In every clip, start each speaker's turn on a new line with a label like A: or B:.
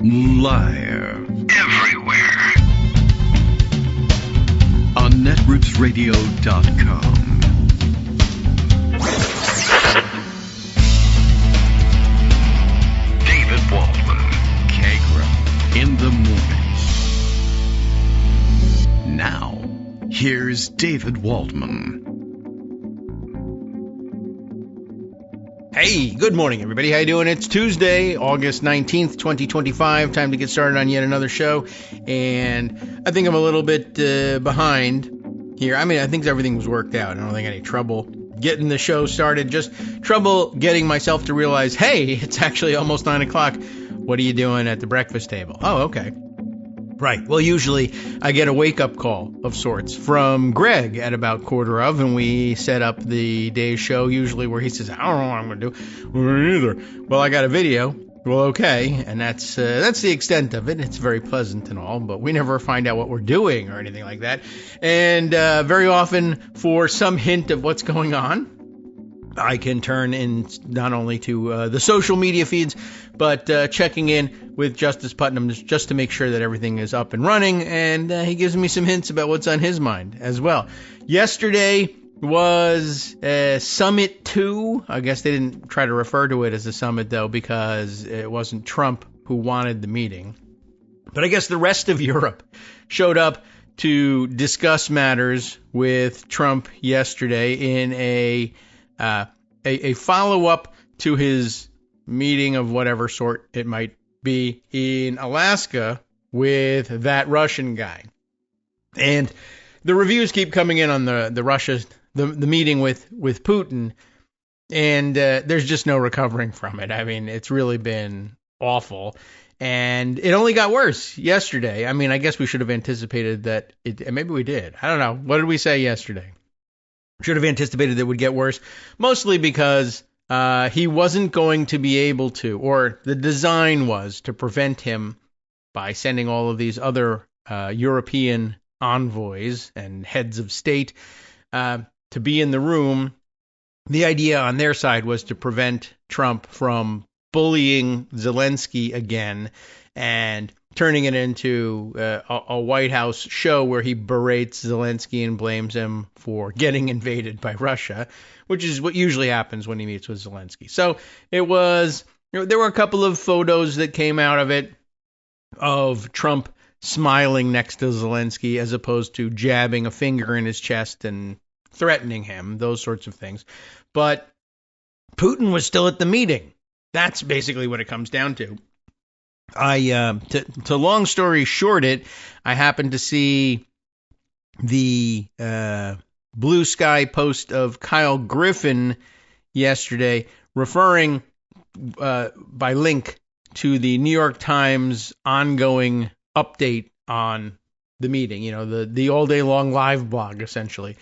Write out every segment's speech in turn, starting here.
A: Live. Everywhere. On netrootsradio.com. David Waldman. Kagro. In the morning. Now, here's David Waldman.
B: Hey, good morning, everybody. How you doing? It's Tuesday, August 19th, 2025. Time to get started on yet another show. And I think I'm a little bit behind here. I mean, I think everything was worked out. I don't think any trouble getting the show started. Just trouble getting myself to realize, hey, it's actually almost 9 o'clock. What are you doing at the breakfast table? Oh, okay. Right. Well, usually I get a wake-up call of sorts from Greg at about quarter of, and we set up the day's show, usually where he says, I don't know what I'm going to do. Either. Well, I got a video. Well, okay. And that's the extent of it. It's very pleasant and all, but we never find out what we're doing or anything like that. And very often, for some hint of what's going on, I can turn in not only to the social media feeds, but checking in with Justice Putnam just to make sure that everything is up and running, and he gives me some hints about what's on his mind as well. Yesterday was Summit 2. I guess they didn't try to refer to it as a summit, though, because it wasn't Trump who wanted the meeting. But I guess the rest of Europe showed up to discuss matters with Trump yesterday in a follow-up to his meeting of whatever sort it might be in Alaska with that Russian guy. And the reviews keep coming in on the meeting with Putin, and there's just no recovering from it. I mean, it's really been awful. And it only got worse yesterday. I mean, I guess we should have anticipated that maybe we did. I don't know. What did we say yesterday? Should have anticipated it would get worse, mostly because he wasn't going to be able to, or the design was to prevent him by sending all of these other European envoys and heads of state to be in the room. The idea on their side was to prevent Trump from bullying Zelensky again and turning it into a White House show where he berates Zelensky and blames him for getting invaded by Russia, which is what usually happens when he meets with Zelensky. So it was, there were a couple of photos that came out of it of Trump smiling next to Zelensky as opposed to jabbing a finger in his chest and threatening him, those sorts of things. But Putin was still at the meeting. That's basically what it comes down to. To long story short it, I happened to see the Blue Sky post of Kyle Griffin yesterday referring by link to the New York Times ongoing update on the meeting, the all day long live blog essentially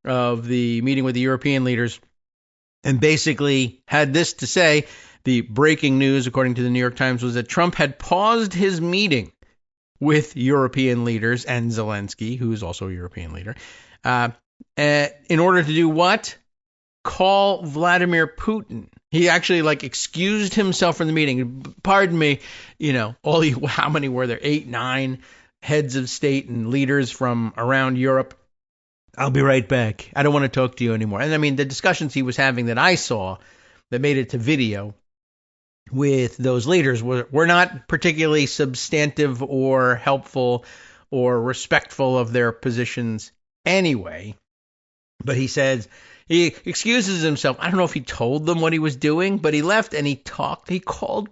B: of the meeting with the European leaders, and basically had this to say. The breaking news, according to the New York Times, was that Trump had paused his meeting with European leaders and Zelensky, who is also a European leader, in order to do what? Call Vladimir Putin. He actually excused himself from the meeting. Pardon me, how many were there? 8, 9 heads of state and leaders from around Europe. I'll be right back. I don't want to talk to you anymore. And I mean, the discussions he was having that I saw that made it to video with those leaders were not particularly substantive or helpful or respectful of their positions anyway. But he says he excuses himself. I don't know if he told them what he was doing, but he left and he called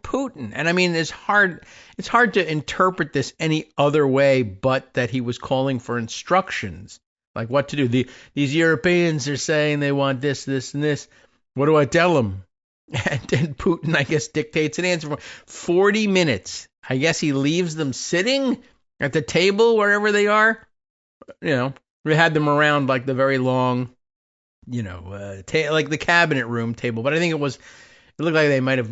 B: Putin. And I mean, it's hard to interpret this any other way but that he was calling for instructions, like what to do. These Europeans are saying they want this, this, and this. What do I tell them? And Putin, I guess, dictates an answer for 40 minutes. I guess he leaves them sitting at the table wherever they are. We had them around the very long, like the cabinet room table. But I think it looked like they might have,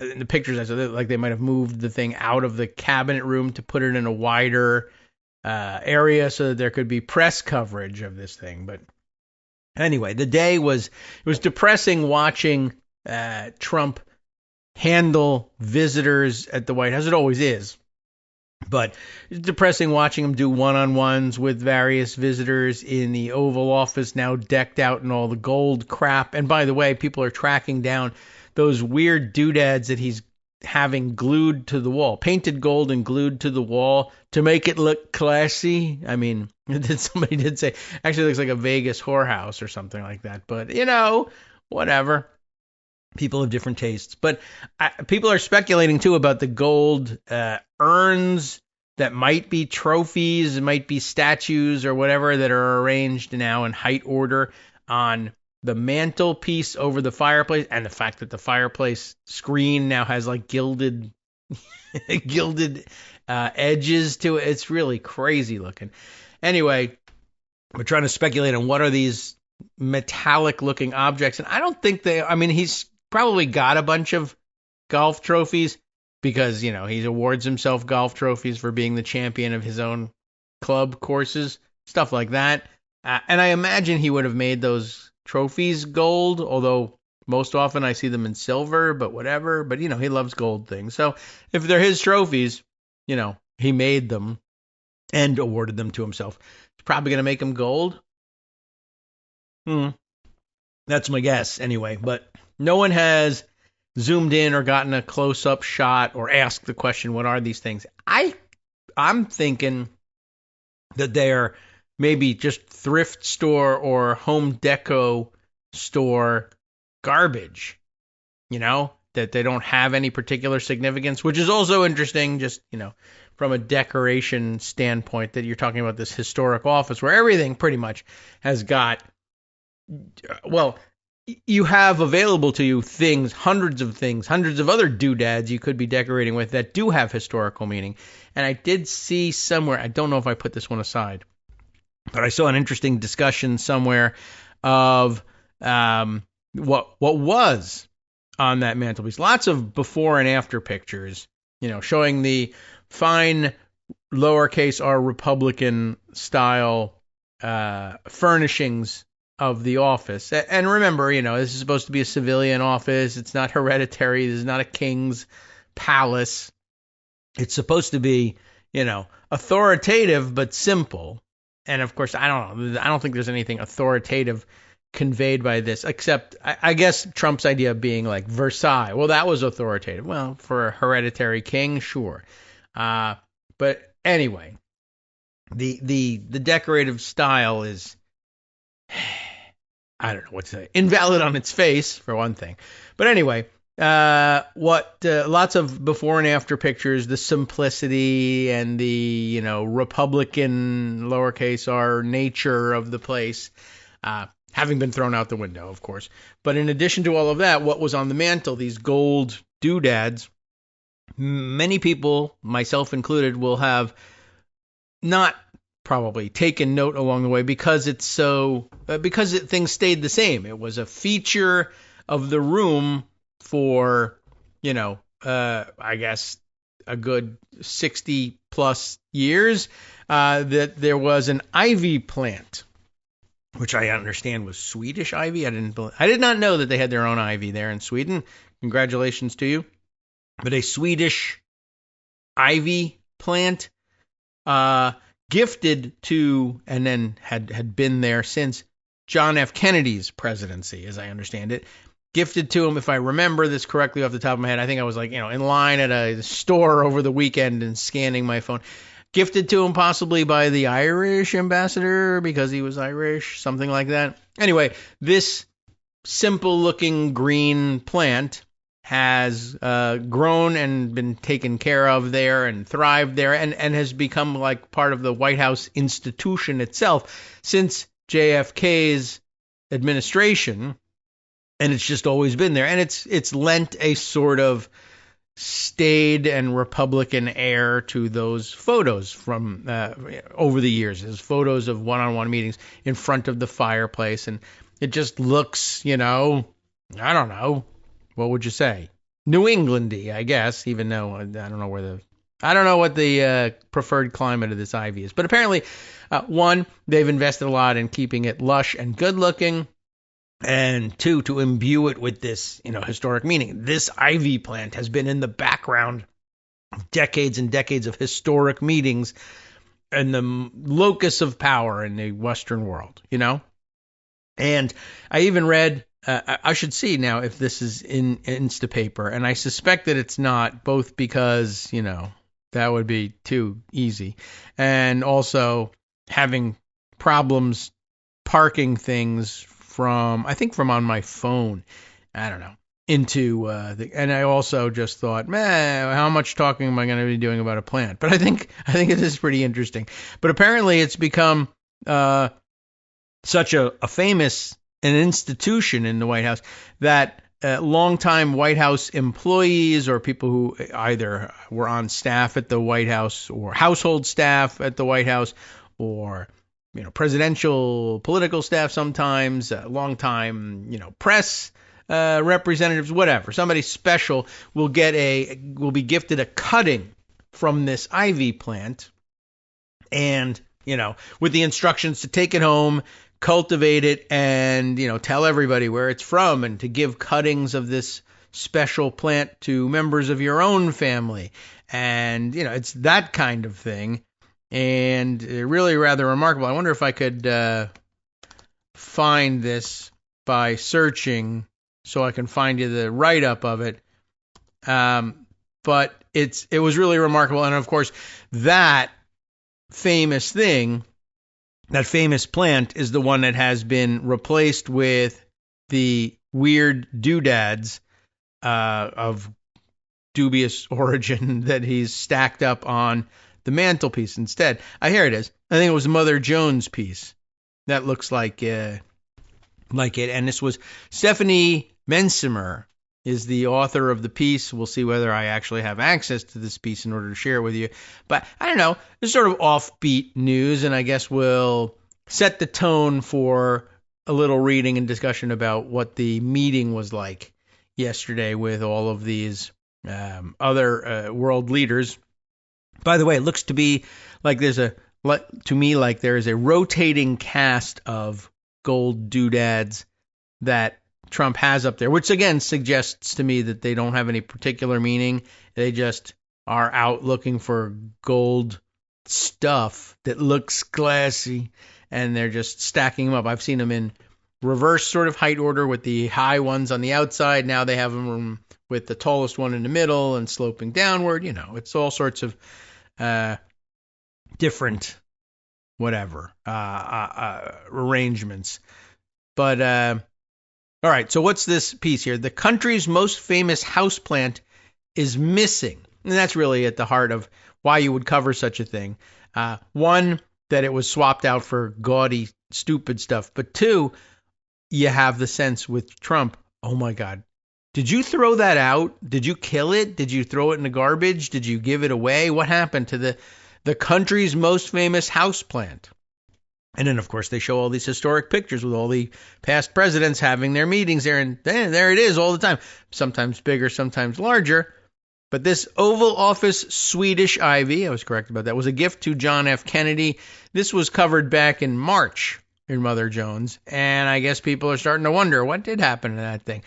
B: in the pictures I saw, like they might have moved the thing out of the cabinet room to put it in a wider area so that there could be press coverage of this thing. But anyway, it was depressing watching Trump handle visitors at the White House. It always is. But it's depressing watching him do one-on-ones with various visitors in the Oval Office, now decked out in all the gold crap. And by the way, people are tracking down those weird doodads that he's having glued to the wall, painted gold and glued to the wall to make it look classy. I mean, somebody did say, actually looks like a Vegas whorehouse or something like that. But, whatever. People have different tastes. But people are speculating, too, about the gold urns that might be trophies, might be statues or whatever that are arranged now in height order on the mantelpiece over the fireplace, and the fact that the fireplace screen now has like gilded edges to it. It's really crazy looking. Anyway, we're trying to speculate on what are these metallic looking objects. And I don't think he's probably got a bunch of golf trophies because, he awards himself golf trophies for being the champion of his own club courses, stuff like that. And I imagine he would have made those trophies gold, although most often I see them in silver, but whatever. But, he loves gold things. So if they're his trophies, he made them and awarded them to himself. It's probably going to make them gold. That's my guess anyway. But no one has zoomed in or gotten a close-up shot or asked the question, what are these things? I'm thinking that they're maybe just thrift store or home deco store garbage, that they don't have any particular significance, which is also interesting just, from a decoration standpoint, that you're talking about this historic office where everything pretty much has got, you have available to you hundreds of other doodads you could be decorating with that do have historical meaning. And I did see somewhere, I don't know if I put this one aside, but I saw an interesting discussion somewhere of what was on that mantelpiece. Lots of before and after pictures, showing the fine lowercase r Republican style furnishings of the office. And remember, this is supposed to be a civilian office. It's not hereditary. This is not a king's palace. It's supposed to be, authoritative but simple. And of course, I don't think there's anything authoritative conveyed by this, except I guess Trump's idea being like Versailles. Well, that was authoritative. Well, for a hereditary king, sure. But anyway, the decorative style is, I don't know what to say, invalid on its face for one thing. But anyway, lots of before and after pictures, the simplicity and the, Republican lowercase r nature of the place, having been thrown out the window, of course. But in addition to all of that, what was on the mantle, these gold doodads, many people, myself included, will have not probably taken note along the way because things stayed the same. It was a feature of the room for, I guess a good 60 plus years, that there was an ivy plant, which I understand was Swedish ivy. I did not know that they had their own ivy there in Sweden. Congratulations to you. But a Swedish ivy plant, gifted to, and then had been there since John F. Kennedy's presidency, as I understand it. Gifted to him, if I remember this correctly off the top of my head, I think I was in line at a store over the weekend and scanning my phone. Gifted to him possibly by the Irish ambassador because he was Irish, something like that. Anyway, this simple-looking green plant has grown and been taken care of there and thrived there and has become like part of the White House institution itself since JFK's administration, and it's just always been there. And it's lent a sort of staid and Republican air to those photos from over the years. There's photos of one-on-one meetings in front of the fireplace, and it just looks, I don't know. What would you say? New England-y, I guess, even though I don't know what the preferred climate of this ivy is. But apparently, one, they've invested a lot in keeping it lush and good looking. And two, to imbue it with this, historic meaning. This ivy plant has been in the background of decades and decades of historic meetings and the locus of power in the Western world, And I even read, I should see now if this is in Instapaper, and I suspect that it's not, both because, that would be too easy, and also having problems parking things from on my phone, I don't know, into and I also just thought, man, how much talking am I going to be doing about a plant? But I think it is pretty interesting. But apparently it's become such a famous an institution in the White House that longtime White House employees or people who either were on staff at the White House or household staff at the White House or presidential political staff sometimes, longtime, press representatives, whatever. Somebody special will be gifted a cutting from this ivy plant, and with the instructions to take it home, cultivate it, and tell everybody where it's from, and to give cuttings of this special plant to members of your own family, and it's that kind of thing. And really rather remarkable. I wonder if I could find this by searching, so I can find you the write-up of it. But it was really remarkable. And of course, that famous thing, that famous plant, is the one that has been replaced with the weird doodads of dubious origin that he's stacked up on the mantelpiece instead. Here it is. I think it was Mother Jones' piece. That looks like it. And this was Stephanie Mensimer is the author of the piece. We'll see whether I actually have access to this piece in order to share it with you. But I don't know. It's sort of offbeat news, and I guess we'll set the tone for a little reading and discussion about what the meeting was like yesterday with all of these other world leaders. By the way, it looks to be like there is a rotating cast of gold doodads that Trump has up there, which again suggests to me that they don't have any particular meaning. They just are out looking for gold stuff that looks classy, and they're just stacking them up. I've seen them in reverse sort of height order with the high ones on the outside. Now they have them with the tallest one in the middle and sloping downward. It's all sorts of different arrangements. But all right, so what's this piece here? The country's most famous houseplant is missing. And that's really at the heart of why you would cover such a thing. One, that it was swapped out for gaudy, stupid stuff. But two, you have the sense with Trump, oh my God, did you throw that out? Did you kill it? Did you throw it in the garbage? Did you give it away? What happened to the country's most famous houseplant? And then, of course, they show all these historic pictures with all the past presidents having their meetings there. And there it is all the time. Sometimes bigger, sometimes larger. But this Oval Office Swedish ivy, I was correct about that, was a gift to John F. Kennedy. This was covered back in March in Mother Jones. And I guess people are starting to wonder what did happen to that thing.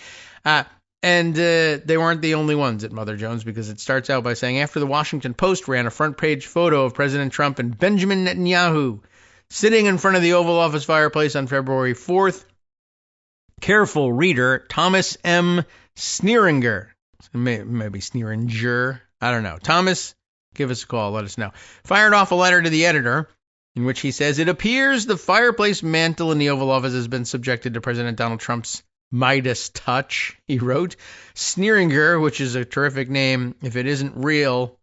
B: And they weren't the only ones at Mother Jones, because it starts out by saying, after the Washington Post ran a front-page photo of President Trump and Benjamin Netanyahu sitting in front of the Oval Office fireplace on February 4th, careful reader Thomas M. Sneeringer, maybe Sneeringer, I don't know. Thomas, give us a call, let us know. Fired off a letter to the editor in which he says, it appears the fireplace mantle in the Oval Office has been subjected to President Donald Trump's Midas touch, he wrote. Sneeringer, which is a terrific name. If it isn't real,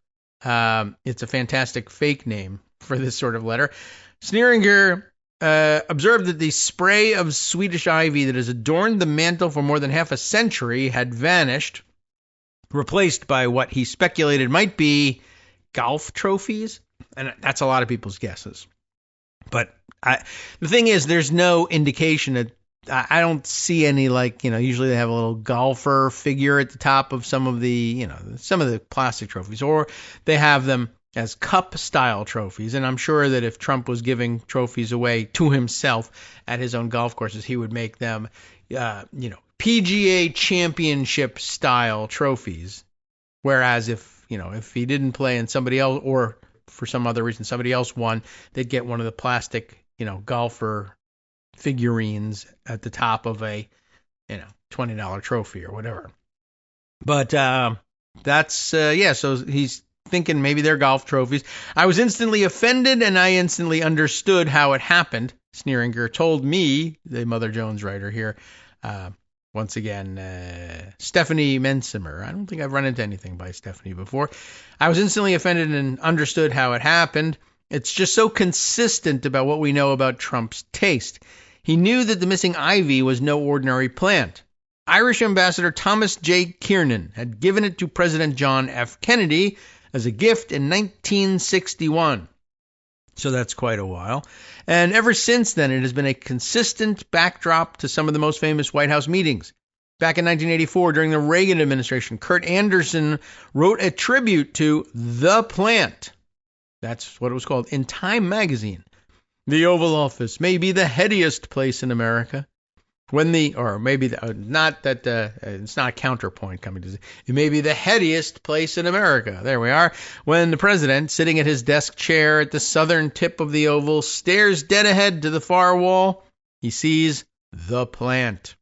B: it's a fantastic fake name for this sort of letter. Sneeringer observed that the spray of Swedish ivy that has adorned the mantle for more than half a century had vanished, replaced by what he speculated might be golf trophies. And that's a lot of people's guesses. But the thing is, there's no indication that I don't see any, usually they have a little golfer figure at the top of some of the plastic trophies, or they have them as cup-style trophies. And I'm sure that if Trump was giving trophies away to himself at his own golf courses, he would make them, PGA championship style trophies. Whereas if he didn't play and somebody else, or for some other reason somebody else won, they'd get one of the plastic, golfer figurines at the top of a, $20 trophy or whatever. But so he's thinking maybe they're golf trophies. I was instantly offended and I instantly understood how it happened. Sneeringer told me, the Mother Jones writer here, once again, Stephanie Mensimer. I don't think I've run into anything by Stephanie before. I was instantly offended and understood how it happened. It's just so consistent about what we know about Trump's taste. He knew that the missing ivy was no ordinary plant. Irish Ambassador Thomas J. Kiernan had given it to President John F. Kennedy as a gift in 1961. So that's quite a while. And ever since then, it has been a consistent backdrop to some of the most famous White House meetings. Back in 1984, during the Reagan administration, Kurt Anderson wrote a tribute to the plant. That's what it was called in Time magazine. The Oval Office may be the headiest place in America. It's not a counterpoint coming to it may be the headiest place in America. There we are. When the president, sitting at his desk chair at the southern tip of the Oval, stares dead ahead to the far wall, he sees the plant.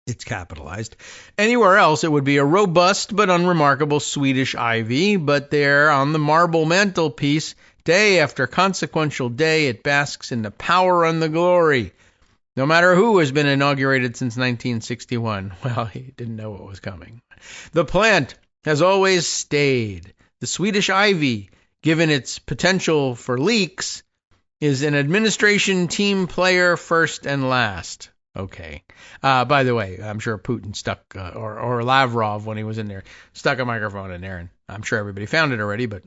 B: It's capitalized. Anywhere else, it would be a robust but unremarkable Swedish ivy, but there on the marble mantelpiece, day after consequential day, it basks in the power and the glory. No matter who has been inaugurated since 1961, well, he didn't know what was coming. The plant has always stayed. The Swedish ivy, given its potential for leaks, is an administration team player first and last. Okay. By the way, I'm sure Putin stuck, or Lavrov when he was in there, stuck a microphone in there, and I'm sure everybody found it already, but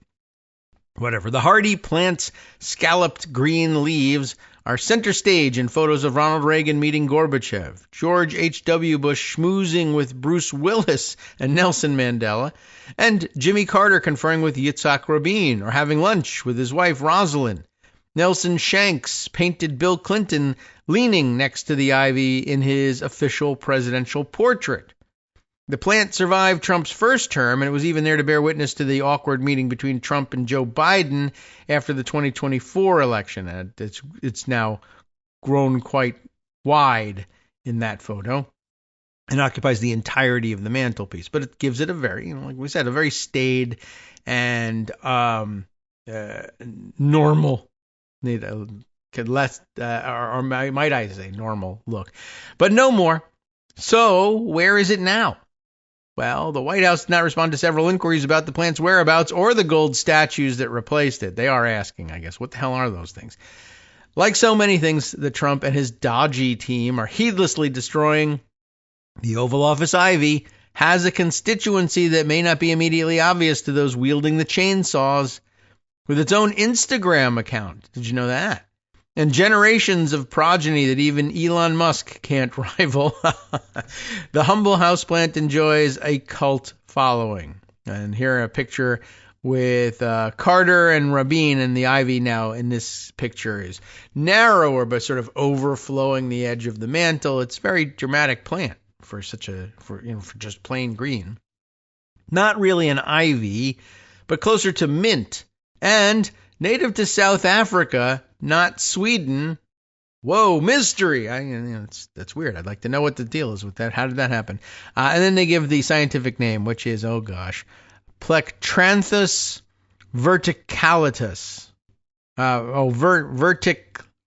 B: whatever. The hardy plant's scalloped green leaves are center stage in photos of Ronald Reagan meeting Gorbachev, George H.W. Bush schmoozing with Bruce Willis and Nelson Mandela, and Jimmy Carter conferring with Yitzhak Rabin or having lunch with his wife Rosalind. Nelson Shanks painted Bill Clinton leaning next to the ivy in his official presidential portrait. The plant survived Trump's first term, and it was even there to bear witness to the awkward meeting between Trump and Joe Biden after the 2024 election. And it's now grown quite wide in that photo and occupies the entirety of the mantelpiece. But it gives it a very, like we said, a very staid and normal, less, or might I say, normal look. But no more. So where is it now? Well, the White House did not respond to several inquiries about the plant's whereabouts or the gold statues that replaced it. They are asking, I guess, what the hell are those things? Like so many things that Trump and his dodgy team are heedlessly destroying, the Oval Office ivy has a constituency that may not be immediately obvious to those wielding the chainsaws, with its own Instagram account. Did you know that? And generations of progeny that even Elon Musk can't rival. The humble houseplant enjoys a cult following. And here a picture with Carter and Rabin, and the ivy now in this picture is narrower but sort of overflowing the edge of the mantle. It's a very dramatic plant for just plain green. Not really an ivy, but closer to mint. And native to South Africa, not Sweden. Whoa, mystery. That's weird. I'd like to know what the deal is with that. How did that happen? And then they give the scientific name, which is, Plectranthus verticalatus.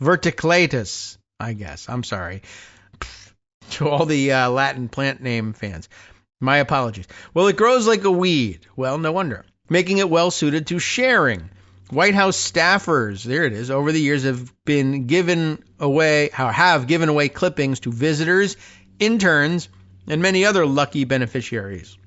B: Verticulatus, I guess. I'm sorry. To all the Latin plant name fans. My apologies. Well, it grows like a weed. Well, no wonder. Making it well suited to sharing. White House staffers, there it is, over the years have given away clippings to visitors, interns, and many other lucky beneficiaries.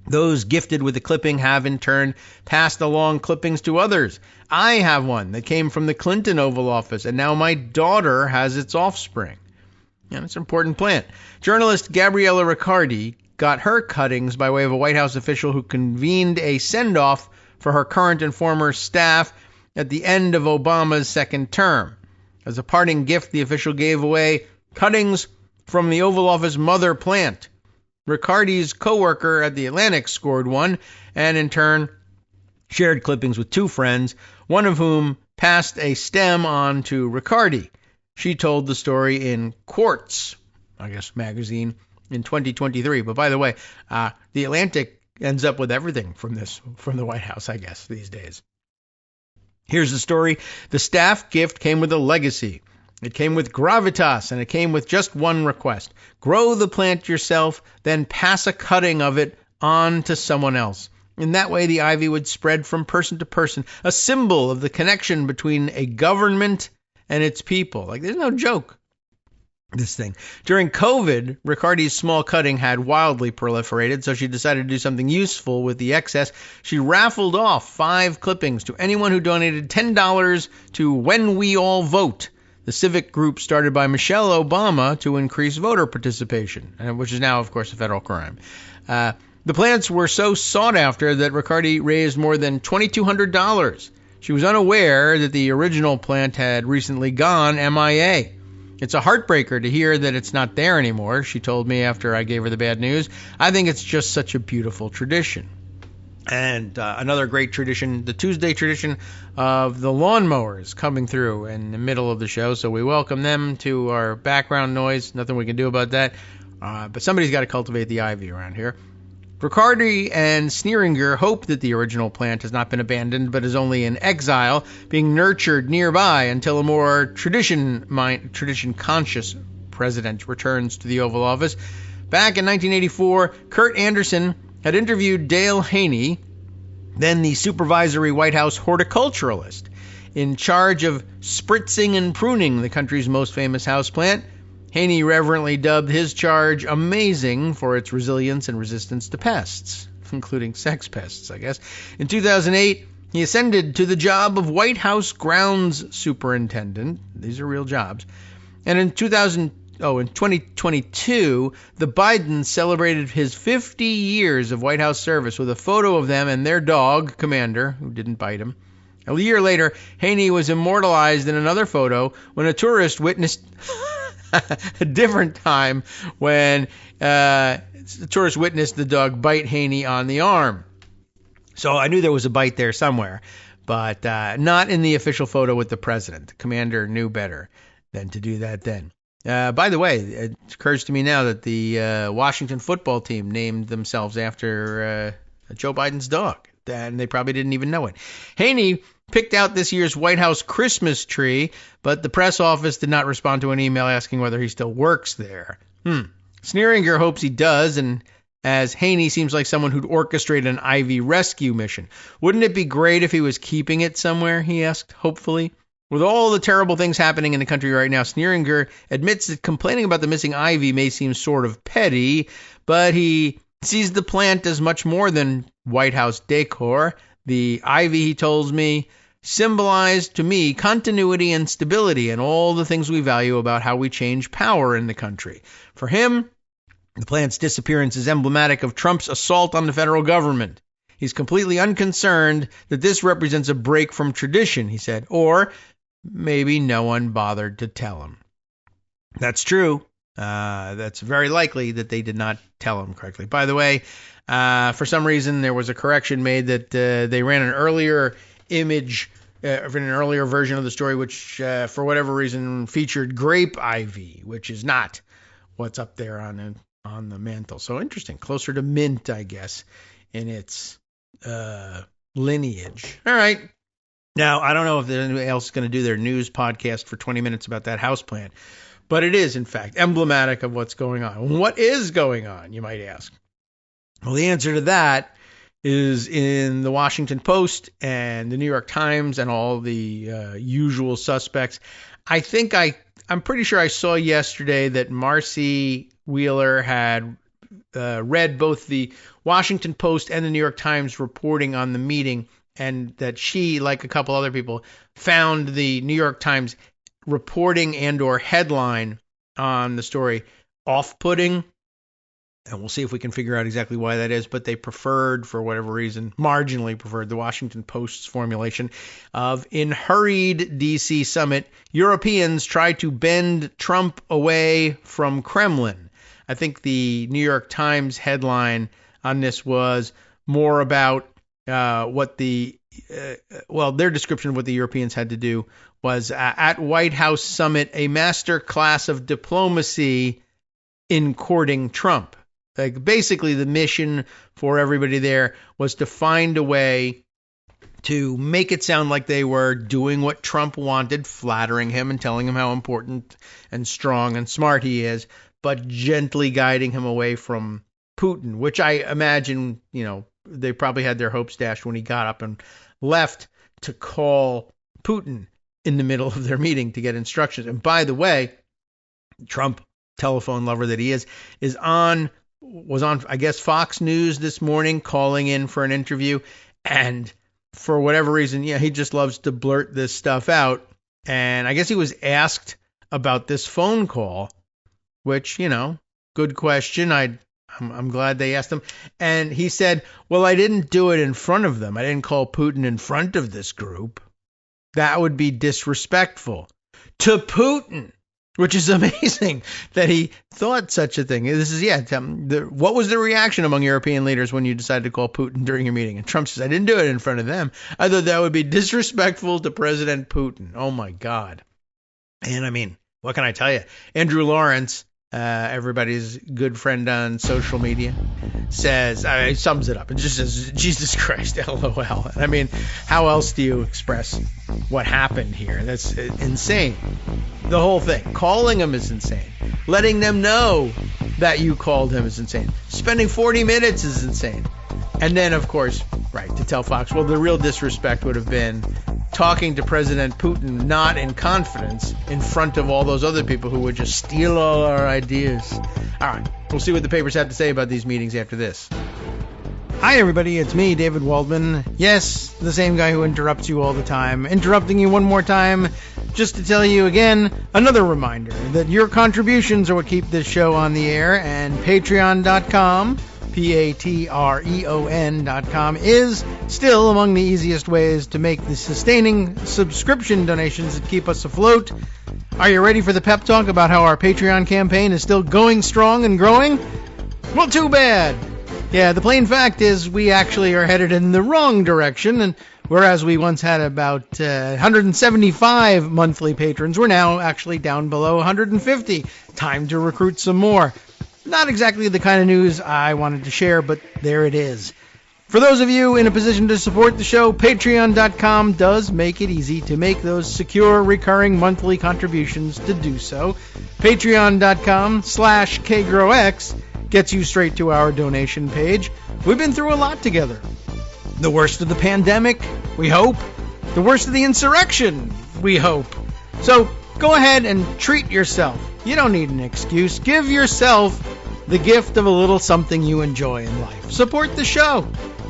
B: Those gifted with the clipping have in turn passed along clippings to others. I have one that came from the Clinton Oval Office, and now my daughter has its offspring. And it's an important plant. Journalist Gabriella Riccardi got her cuttings by way of a White House official who convened a send-off for her current and former staff at the end of Obama's second term. As a parting gift, the official gave away cuttings from the Oval Office mother plant. Riccardi's co-worker at the Atlantic scored one, and in turn shared clippings with two friends, one of whom passed a stem on to Riccardi. She told the story in Quartz, I guess, magazine in 2023. But by the way, the Atlantic ends up with everything from the White House, I guess, these days. Here's the story. The staff gift came with a legacy. It came with gravitas, and it came with just one request. Grow the plant yourself, then pass a cutting of it on to someone else. In that way, the ivy would spread from person to person, a symbol of the connection between a government and its people. Like, there's no joke, this thing. During COVID, Riccardi's small cutting had wildly proliferated, so she decided to do something useful with the excess. She raffled off 5 clippings to anyone who donated $10 to When We All Vote, the civic group started by Michelle Obama to increase voter participation, which is now, of course, a federal crime. The plants were so sought after that Riccardi raised more than $2,200. She was unaware that the original plant had recently gone MIA. It's a heartbreaker to hear that it's not there anymore, she told me after I gave her the bad news. I think it's just such a beautiful tradition. And another great tradition, the Tuesday tradition of the lawnmowers coming through in the middle of the show. So we welcome them to our background noise. Nothing we can do about that. But somebody's got to cultivate the ivy around here. Riccardi and Sneeringer hope that the original plant has not been abandoned, but is only in exile, being nurtured nearby until a more tradition-conscious president returns to the Oval Office. Back in 1984, Kurt Anderson had interviewed Dale Haney, then the supervisory White House horticulturalist, in charge of spritzing and pruning the country's most famous houseplant. Haney reverently dubbed his charge amazing for its resilience and resistance to pests, including sex pests, I guess. In 2008, he ascended to the job of White House grounds superintendent. These are real jobs. And in 2022, the Bidens celebrated his 50 years of White House service with a photo of them and their dog, Commander, who didn't bite him. A year later, Haney was immortalized in another photo when a tourist witnessed a different time when a tourist witnessed the dog bite Haney on the arm. So I knew there was a bite there somewhere, but not in the official photo with the president. The commander knew better than to do that then. By the way, it occurs to me now that the Washington football team named themselves after Joe Biden's dog, and they probably didn't even know it. Haney picked out this year's White House Christmas tree, but the press office did not respond to an email asking whether he still works there. Sneeringer hopes he does, and as Haney seems like someone who'd orchestrate an Ivy rescue mission. Wouldn't it be great if he was keeping it somewhere, he asked, hopefully. With all the terrible things happening in the country right now, Sneeringer admits that complaining about the missing ivy may seem sort of petty, but he sees the plant as much more than White House decor. The ivy, he tells me, symbolized to me continuity and stability and all the things we value about how we change power in the country. For him, the plant's disappearance is emblematic of Trump's assault on the federal government. He's completely unconcerned that this represents a break from tradition, he said, or maybe no one bothered to tell him. That's true. That's very likely that they did not tell him correctly. By the way, for some reason, there was a correction made that they ran an earlier image in an earlier version of the story, which for whatever reason featured grape ivy, which is not what's up there on the mantle. So interesting. Closer to mint, I guess, in its lineage. All right. Now, I don't know if anybody else is going to do their news podcast for 20 minutes about that houseplant, but it is, in fact, emblematic of what's going on. What is going on, you might ask? Well, the answer to that is in the Washington Post and the New York Times and all the usual suspects. I'm pretty sure I saw yesterday that Marcy Wheeler had read both the Washington Post and the New York Times reporting on the meeting, and that she, like a couple other people, found the New York Times reporting and or headline on the story off-putting. And we'll see if we can figure out exactly why that is. But they preferred, for whatever reason, marginally preferred the Washington Post's formulation of, in hurried D.C. summit, Europeans try to bend Trump away from Kremlin. I think the New York Times headline on this was more about what their description of what the Europeans had to do was at White House summit, a master class of diplomacy in courting Trump. Like basically the mission for everybody there was to find a way to make it sound like they were doing what Trump wanted, flattering him and telling him how important and strong and smart he is, but gently guiding him away from Putin, which I imagine, they probably had their hopes dashed when he got up and left to call Putin in the middle of their meeting to get instructions. And by the way, Trump, telephone lover that he is was on, I guess, Fox News this morning, calling in for an interview. And for whatever reason, he just loves to blurt this stuff out. And I guess he was asked about this phone call, which, good question. I'm glad they asked him. And he said, well, I didn't do it in front of them. I didn't call Putin in front of this group. That would be disrespectful to Putin. Which is amazing that he thought such a thing. This is, what was the reaction among European leaders when you decided to call Putin during your meeting? And Trump says, I didn't do it in front of them. I thought that would be disrespectful to President Putin. Oh, my God. And I mean, what can I tell you? Andrew Lawrence, everybody's good friend on social media, says, he sums it up. It just says, Jesus Christ, LOL. I mean, how else do you express what happened here? That's insane. The whole thing. Calling him is insane. Letting them know that you called him is insane. Spending 40 minutes is insane. And then, of course, to tell Fox, well, the real disrespect would have been talking to President Putin not in confidence in front of all those other people who would just steal all our ideas. All right, we'll see what the papers have to say about these meetings after this. Hi, everybody. It's me, David Waldman. Yes, the same guy who interrupts you all the time. Interrupting you one more time just to tell you again, another reminder that your contributions are what keep this show on the air, and Patreon.com, Patreon.com, is still among the easiest ways to make the sustaining subscription donations that keep us afloat. Are you ready for the pep talk about how our Patreon campaign is still going strong and growing? Well, too bad. Yeah, the plain fact is we actually are headed in the wrong direction, and whereas we once had about 175 monthly patrons, we're now actually down below 150. Time to recruit some more. Not exactly the kind of news I wanted to share, but there it is. For those of you in a position to support the show, Patreon.com does make it easy to make those secure, recurring monthly contributions to do so. Patreon.com/KagroX gets you straight to our donation page. We've been through a lot together. The worst of the pandemic, we hope. The worst of the insurrection, we hope. So go ahead and treat yourself. You don't need an excuse. Give yourself the gift of a little something you enjoy in life. Support the show.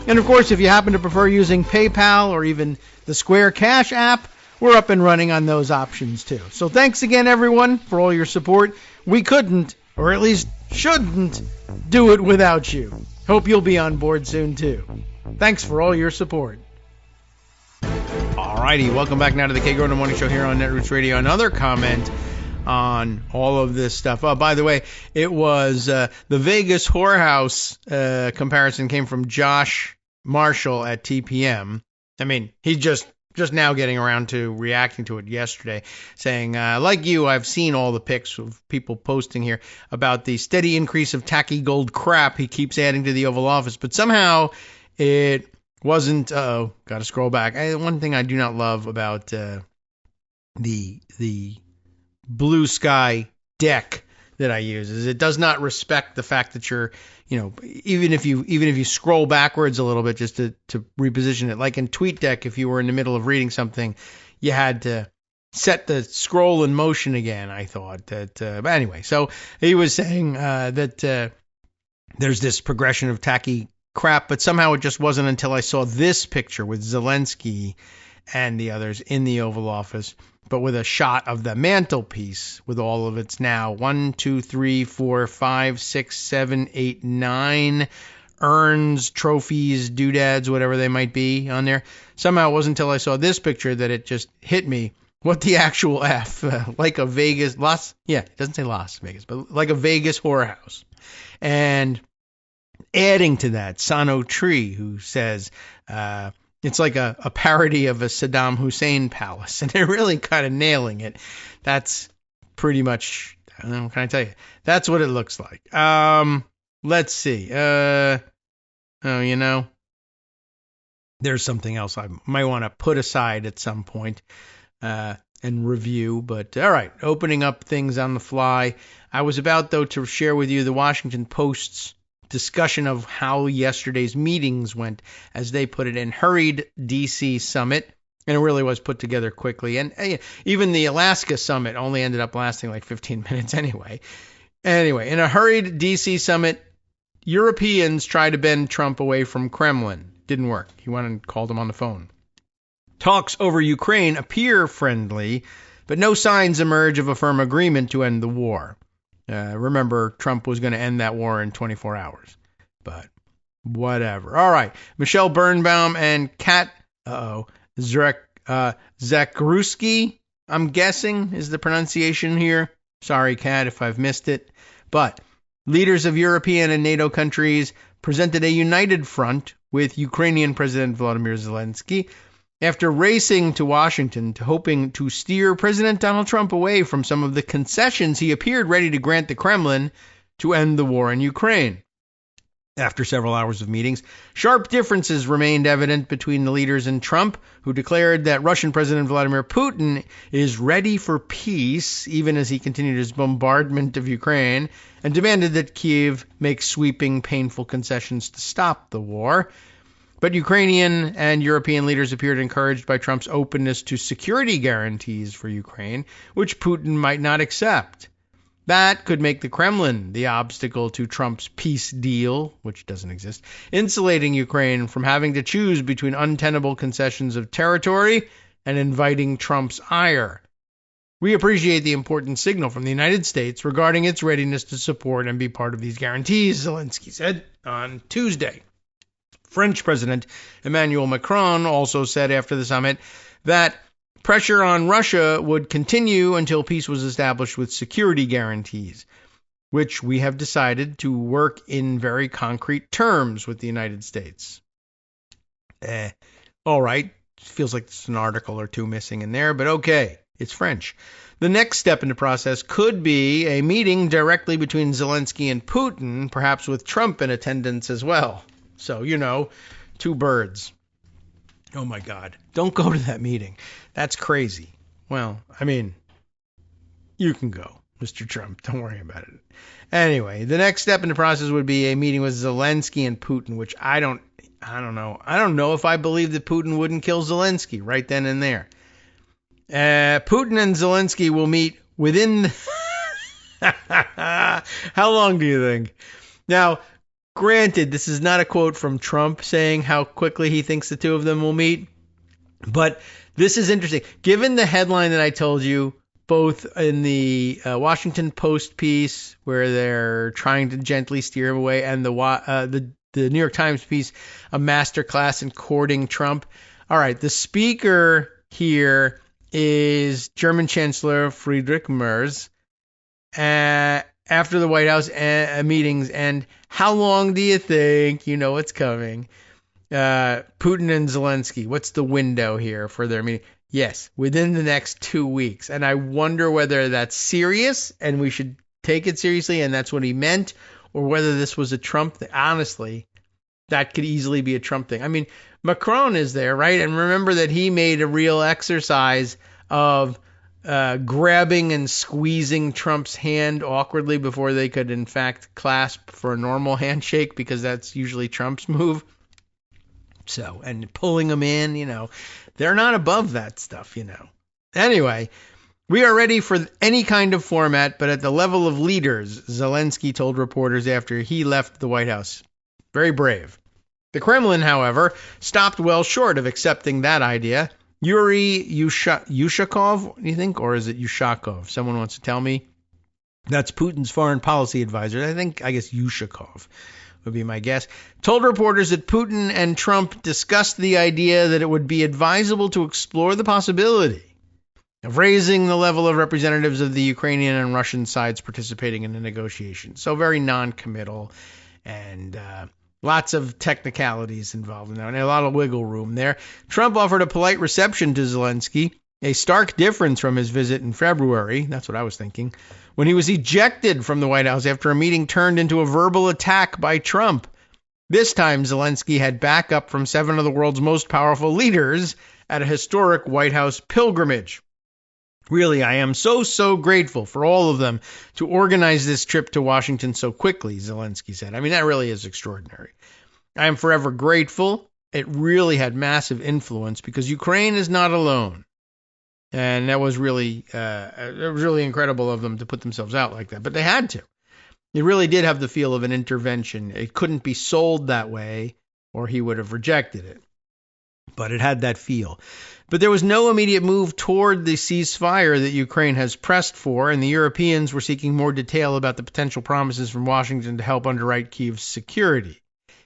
B: And of course, if you happen to prefer using PayPal or even the Square Cash app, we're up and running on those options too. So thanks again, everyone, for all your support. We couldn't, or at least shouldn't, do it without you. Hope you'll be on board soon too. Thanks for all your support. Alrighty, welcome back now to the Kagro in the Morning Show here on Netroots Radio. Another comment on all of this stuff. Oh, by the way, it was the Vegas whorehouse comparison came from Josh Marshall at TPM. I mean, he's just now getting around to reacting to it yesterday, saying, like you, I've seen all the pics of people posting here about the steady increase of tacky gold crap he keeps adding to the Oval Office, but somehow it wasn't, got to scroll back. One thing I do not love about the blue sky deck that I use is it does not respect the fact that you're, even if you scroll backwards a little bit just to reposition it, like in TweetDeck, if you were in the middle of reading something, you had to set the scroll in motion again. I thought that, but anyway, so he was saying that there's this progression of tacky crap, but somehow it just wasn't until I saw this picture with Zelensky and the others in the Oval Office but with a shot of the mantelpiece with all of its now 1, 2, 3, 4, 5, 6, 7, 8, 9 urns, trophies, doodads, whatever they might be on there. Somehow it wasn't until I saw this picture that it just hit me. What the actual F? Like a Vegas, it doesn't say Las Vegas, but like a Vegas whorehouse. And adding to that, Sano Tree, who says it's like a parody of a Saddam Hussein palace. And they're really kind of nailing it. That's pretty much, I don't know, what can I tell you? That's what it looks like. Let's see. There's something else I might want to put aside at some point and review. But all right, opening up things on the fly. I was about, though, to share with you the Washington Post's discussion of how yesterday's meetings went, as they put it, in hurried D.C. summit. And it really was put together quickly. And even the Alaska summit only ended up lasting like 15 minutes anyway. Anyway, in a hurried D.C. summit, Europeans tried to bend Trump away from Kremlin. Didn't work. He went and called him on the phone. Talks over Ukraine appear friendly, but no signs emerge of a firm agreement to end the war. Remember, Trump was going to end that war in 24 hours. But whatever. All right. Michelle Birnbaum and Kat Zakrzewski, I'm guessing, is the pronunciation here. Sorry, Kat, if I've missed it. But leaders of European and NATO countries presented a united front with Ukrainian President Volodymyr Zelensky after racing to Washington to hoping to steer President Donald Trump away from some of the concessions he appeared ready to grant the Kremlin to end the war in Ukraine. After several hours of meetings, sharp differences remained evident between the leaders and Trump, who declared that Russian President Vladimir Putin is ready for peace, even as he continued his bombardment of Ukraine, and demanded that Kyiv make sweeping, painful concessions to stop the war. But Ukrainian and European leaders appeared encouraged by Trump's openness to security guarantees for Ukraine, which Putin might not accept. That could make the Kremlin the obstacle to Trump's peace deal, which doesn't exist, insulating Ukraine from having to choose between untenable concessions of territory and inviting Trump's ire. We appreciate the important signal from the United States regarding its readiness to support and be part of these guarantees, Zelensky said on Tuesday. French President Emmanuel Macron also said after the summit that pressure on Russia would continue until peace was established with security guarantees, which we have decided to work in very concrete terms with the United States. All right. Feels like there's an article or two missing in there, but okay. It's French. The next step in the process could be a meeting directly between Zelensky and Putin, perhaps with Trump in attendance as well. So, two birds. Oh, my God. Don't go to that meeting. That's crazy. Well, I mean, you can go, Mr. Trump. Don't worry about it. Anyway, the next step in the process would be a meeting with Zelensky and Putin, which I don't know. I don't know if I believe that Putin wouldn't kill Zelensky right then and there. Putin and Zelensky will meet within... How long do you think? Now, granted, this is not a quote from Trump saying how quickly he thinks the two of them will meet, but this is interesting. Given the headline that I told you, both in the Washington Post piece where they're trying to gently steer him away, and the New York Times piece, a masterclass in courting Trump. All right, the speaker here is German Chancellor Friedrich Merz. After the White House meetings, and how long do you think, what's coming? Putin and Zelensky, what's the window here for their meeting? Yes, within the next 2 weeks. And I wonder whether that's serious and we should take it seriously and that's what he meant, or whether this was a Trump thing. Honestly, that could easily be a Trump thing. I mean, Macron is there, right? And remember that he made a real exercise of grabbing and squeezing Trump's hand awkwardly before they could, in fact, clasp for a normal handshake, because that's usually Trump's move. So, and pulling them in, they're not above that stuff, Anyway, we are ready for any kind of format, but at the level of leaders, Zelensky told reporters after he left the White House. Very brave. The Kremlin, however, stopped well short of accepting that idea. Yuri Yushakov, you think? Or is it Yushakov? Someone wants to tell me. That's Putin's foreign policy advisor. I guess Yushakov would be my guess. Told reporters that Putin and Trump discussed the idea that it would be advisable to explore the possibility of raising the level of representatives of the Ukrainian and Russian sides participating in the negotiations. So very non-committal and lots of technicalities involved in that, and a lot of wiggle room there. Trump offered a polite reception to Zelensky, a stark difference from his visit in February. That's what I was thinking. When he was ejected from the White House after a meeting turned into a verbal attack by Trump. This time, Zelensky had backup from 7 of the world's most powerful leaders at a historic White House pilgrimage. Really, I am so grateful for all of them to organize this trip to Washington so quickly, Zelensky said. I mean, that really is extraordinary. I am forever grateful. It really had massive influence because Ukraine is not alone. And that was really incredible of them to put themselves out like that. But they had to. It really did have the feel of an intervention. It couldn't be sold that way or he would have rejected it. But it had that feel. But there was no immediate move toward the ceasefire that Ukraine has pressed for, and the Europeans were seeking more detail about the potential promises from Washington to help underwrite Kyiv's security.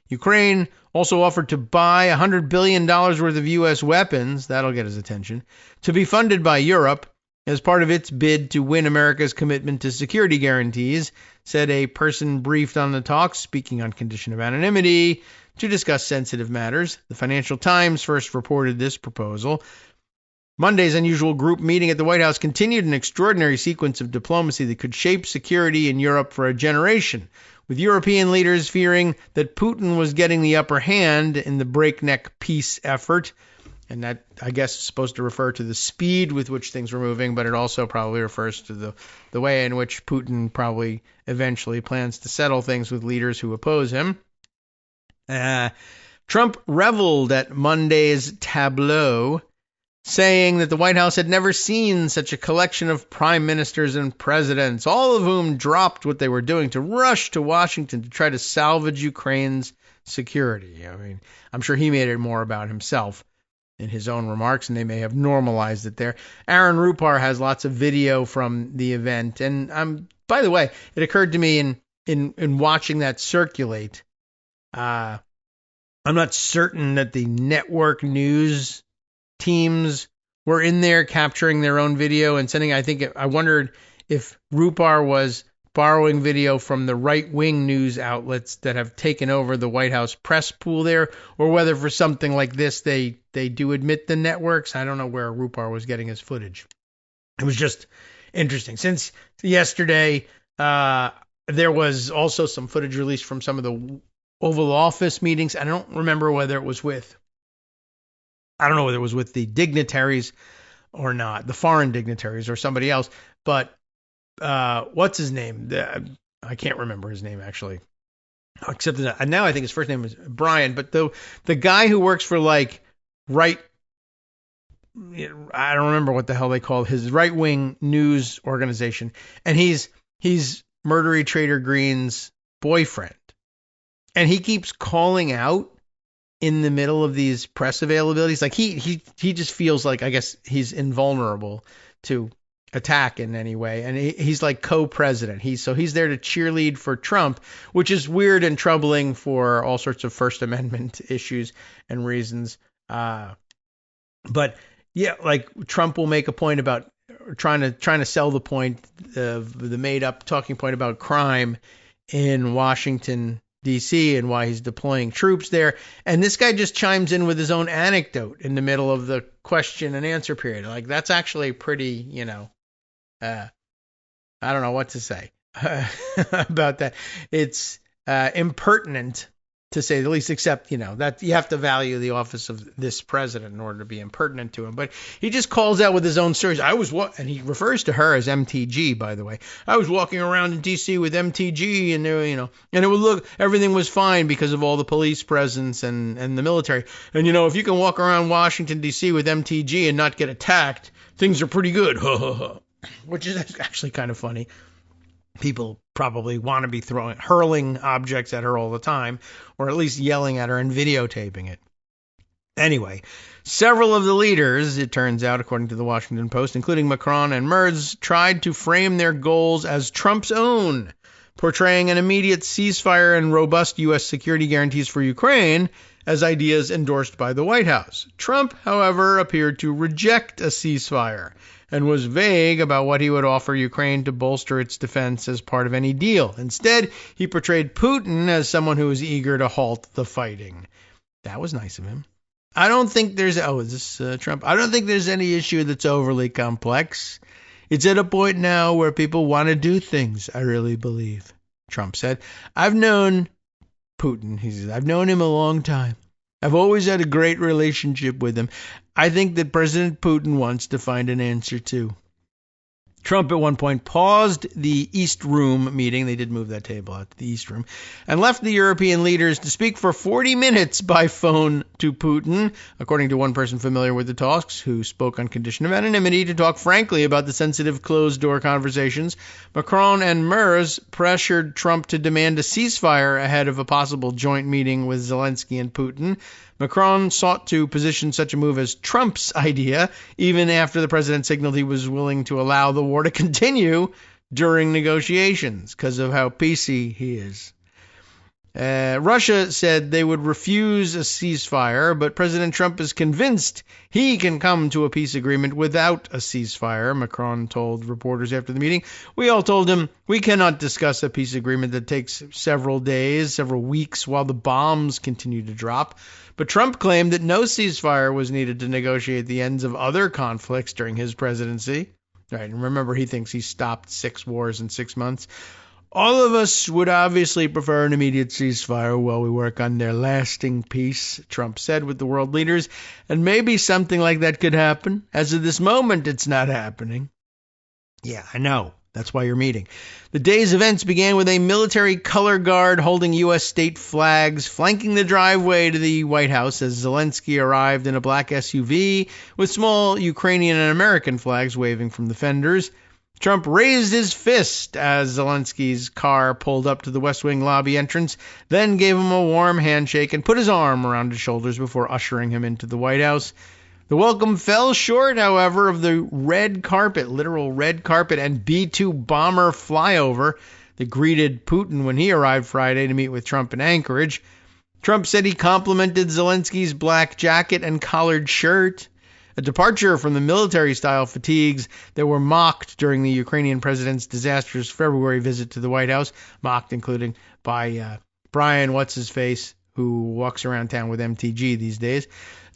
B: Ukraine also offered to buy $100 billion worth of U.S. weapons, that'll get his attention, to be funded by Europe as part of its bid to win America's commitment to security guarantees, said a person briefed on the talks, speaking on condition of anonymity, to discuss sensitive matters. The Financial Times first reported this proposal. Monday's unusual group meeting at the White House continued an extraordinary sequence of diplomacy that could shape security in Europe for a generation, with European leaders fearing that Putin was getting the upper hand in the breakneck peace effort. And that, I guess, is supposed to refer to the speed with which things were moving, but it also probably refers to the way in which Putin probably eventually plans to settle things with leaders who oppose him. Trump reveled at Monday's tableau, saying that the White House had never seen such a collection of prime ministers and presidents, all of whom dropped what they were doing to rush to Washington to try to salvage Ukraine's security. I mean, I'm sure he made it more about himself in his own remarks, and they may have normalized it there. Aaron Rupar has lots of video from the event, and by the way, it occurred to me in watching that circulate, I'm not certain that the network news teams were in there capturing their own video and sending. I wondered if Rupar was borrowing video from the right-wing news outlets that have taken over the White House press pool there, or whether for something like this they do admit the networks. I don't know where Rupar was getting his footage. It was just interesting. Since yesterday, there was also some footage released from some of the Oval Office meetings. I don't remember whether it was with the dignitaries or not, the foreign dignitaries or somebody else, but what's his name? I can't remember his name, actually. Except that now I think his first name is Brian, but the guy who works for I don't remember what the hell they call his right-wing news organization, and he's Murdery Trader Green's boyfriend. And he keeps calling out in the middle of these press availabilities. Like he just feels like, I guess, he's invulnerable to attack in any way. And he's like co-president. He's there to cheerlead for Trump, which is weird and troubling for all sorts of First Amendment issues and reasons. But yeah, like Trump will make a point about trying to sell the point of the made up talking point about crime in Washington, D.C. and why he's deploying troops there. And this guy just chimes in with his own anecdote in the middle of the question and answer period. Like, that's actually pretty, I don't know what to say about that. It's impertinent, to say the least, except, that you have to value the office of this president in order to be impertinent to him. But he just calls out with his own stories. And he refers to her as MTG, by the way. I was walking around in D.C. with MTG, and there, and it would look, everything was fine because of all the police presence and the military. And, if you can walk around Washington, D.C. with MTG and not get attacked, things are pretty good. Which is actually kind of funny. People probably want to be hurling objects at her all the time, or at least yelling at her and videotaping it. Anyway, several of the leaders, it turns out, according to the Washington Post, including Macron and Merz, tried to frame their goals as Trump's own, portraying an immediate ceasefire and robust U.S. security guarantees for Ukraine as ideas endorsed by the White House. Trump, however, appeared to reject a ceasefire and was vague about what he would offer Ukraine to bolster its defense as part of any deal. Instead, he portrayed Putin as someone who was eager to halt the fighting. That was nice of him. I don't think there's... Oh, is this Trump? I don't think there's any issue that's overly complex. It's at a point now where people want to do things, I really believe, Trump said. I've known Putin. He says, I've known him a long time. I've always had a great relationship with him. I think that President Putin wants to find an answer, too. Trump at one point paused the East Room meeting. They did move that table out to the East Room and left the European leaders to speak for 40 minutes by phone to Putin, according to one person familiar with the talks who spoke on condition of anonymity to talk frankly about the sensitive closed-door conversations. Macron and Merz pressured Trump to demand a ceasefire ahead of a possible joint meeting with Zelensky and Putin. Macron sought to position such a move as Trump's idea, even after the president signaled he was willing to allow the war to continue during negotiations because of how PC he is. Russia said they would refuse a ceasefire, but President Trump is convinced he can come to a peace agreement without a ceasefire, Macron told reporters after the meeting. We all told him we cannot discuss a peace agreement that takes several days, several weeks, while the bombs continue to drop. But Trump claimed that no ceasefire was needed to negotiate the ends of other conflicts during his presidency. Right, and remember, he thinks he stopped 6 wars in 6 months. All of us would obviously prefer an immediate ceasefire while we work on their lasting peace, Trump said with the world leaders, and maybe something like that could happen. As of this moment, it's not happening. Yeah, I know. That's why you're meeting. The day's events began with a military color guard holding U.S. state flags, flanking the driveway to the White House as Zelensky arrived in a black SUV with small Ukrainian and American flags waving from the fenders. Trump raised his fist as Zelensky's car pulled up to the West Wing lobby entrance, then gave him a warm handshake and put his arm around his shoulders before ushering him into the White House. The welcome fell short, however, of the red carpet, literal red carpet, and B-2 bomber flyover that greeted Putin when he arrived Friday to meet with Trump in Anchorage. Trump said he complimented Zelensky's black jacket and collared shirt, a departure from the military-style fatigues that were mocked during the Ukrainian president's disastrous February visit to the White House, mocked including by Brian What's-His-Face, who walks around town with MTG these days.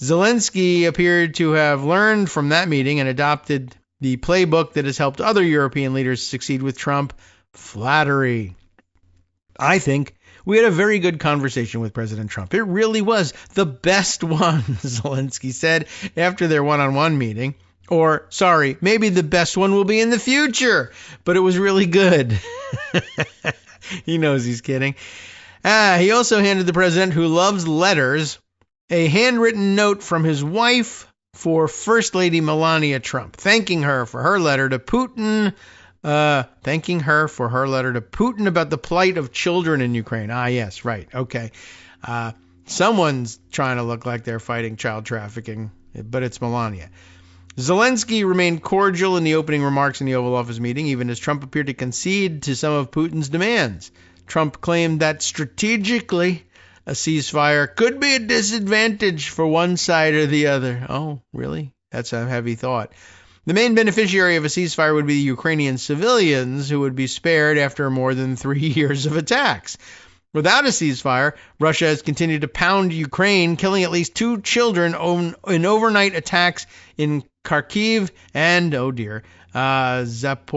B: Zelensky appeared to have learned from that meeting and adopted the playbook that has helped other European leaders succeed with Trump: flattery. I think we had a very good conversation with President Trump. It really was the best one, Zelensky said after their one-on-one meeting. Or, sorry, maybe the best one will be in the future, but it was really good. He knows he's kidding. He also handed the president, who loves letters, a handwritten note from his wife for First Lady Melania Trump, thanking her for her letter to Putin about the plight of children in Ukraine. Ah, yes, right. Okay. Someone's trying to look like they're fighting child trafficking, but it's Melania. Zelensky remained cordial in the opening remarks in the Oval Office meeting, even as Trump appeared to concede to some of Putin's demands. Trump claimed that strategically a ceasefire could be a disadvantage for one side or the other. Oh, really? That's a heavy thought. The main beneficiary of a ceasefire would be the Ukrainian civilians, who would be spared after more than 3 years of attacks. Without a ceasefire, Russia has continued to pound Ukraine, killing at least 2 children in overnight attacks in Kharkiv and, oh dear, Zaporizhia?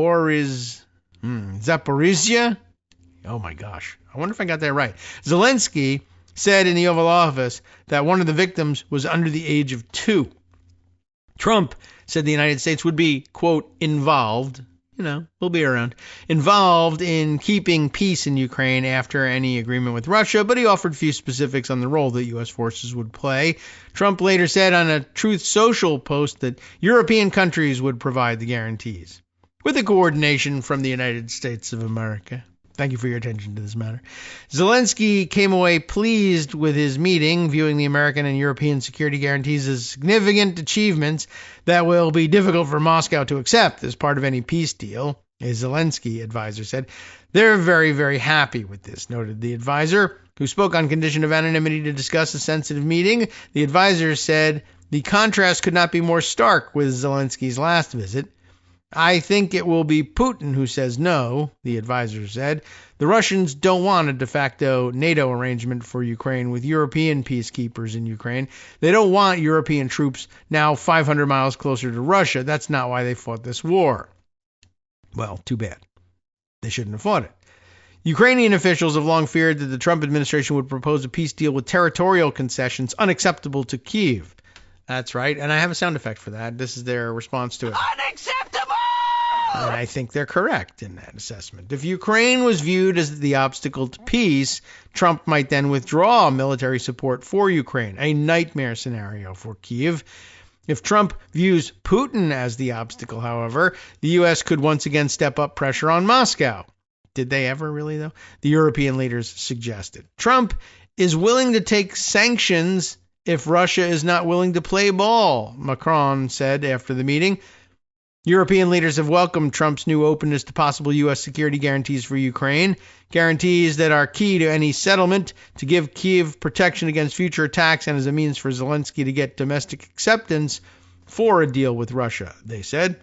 B: Oh my gosh. I wonder if I got that right. Zelensky said in the Oval Office that one of the victims was under the age of 2. Trump said the United States would be, quote, involved, we'll be around, involved in keeping peace in Ukraine after any agreement with Russia, but he offered few specifics on the role that U.S. forces would play. Trump later said on a Truth Social post that European countries would provide the guarantees, with the coordination from the United States of America. Thank you for your attention to this matter. Zelensky came away pleased with his meeting, viewing the American and European security guarantees as significant achievements that will be difficult for Moscow to accept as part of any peace deal, a Zelensky advisor said. They're very, very happy with this, noted the advisor, who spoke on condition of anonymity to discuss a sensitive meeting. The advisor said the contrast could not be more stark with Zelensky's last visit. I think it will be Putin who says no, the advisor said. The Russians don't want a de facto NATO arrangement for Ukraine with European peacekeepers in Ukraine. They don't want European troops now 500 miles closer to Russia. That's not why they fought this war. Well, too bad. They shouldn't have fought it. Ukrainian officials have long feared that the Trump administration would propose a peace deal with territorial concessions unacceptable to Kyiv. That's right, and I have a sound effect for that. This is their response to it. Unacceptable! And I think they're correct in that assessment. If Ukraine was viewed as the obstacle to peace, Trump might then withdraw military support for Ukraine, a nightmare scenario for Kyiv. If Trump views Putin as the obstacle, however, the U.S. could once again step up pressure on Moscow. Did they ever really, though? The European leaders suggested. Trump is willing to take sanctions if Russia is not willing to play ball, Macron said after the meeting. European leaders have welcomed Trump's new openness to possible U.S. security guarantees for Ukraine, guarantees that are key to any settlement, to give Kyiv protection against future attacks and as a means for Zelensky to get domestic acceptance for a deal with Russia, they said.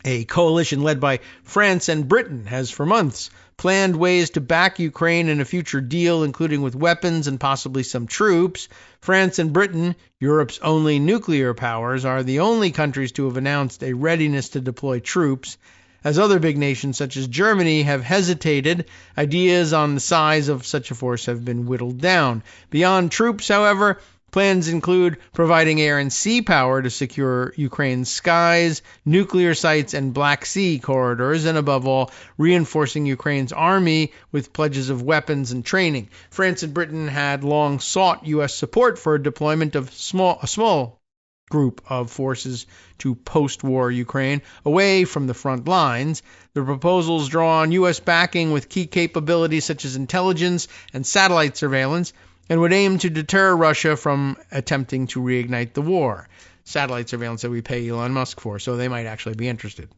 B: A coalition led by France and Britain has for months planned ways to back Ukraine in a future deal, including with weapons and possibly some troops. France and Britain, Europe's only nuclear powers, are the only countries to have announced a readiness to deploy troops. As other big nations such as Germany have hesitated, ideas on the size of such a force have been whittled down. Beyond troops, however, plans include providing air and sea power to secure Ukraine's skies, nuclear sites, and Black Sea corridors, and above all, reinforcing Ukraine's army with pledges of weapons and training. France and Britain had long sought U.S. support for a deployment of a small group of forces to post-war Ukraine away from the front lines. The proposals draw on U.S. backing with key capabilities such as intelligence and satellite surveillance, and would aim to deter Russia from attempting to reignite the war. Satellite surveillance that we pay Elon Musk for, so they might actually be interested,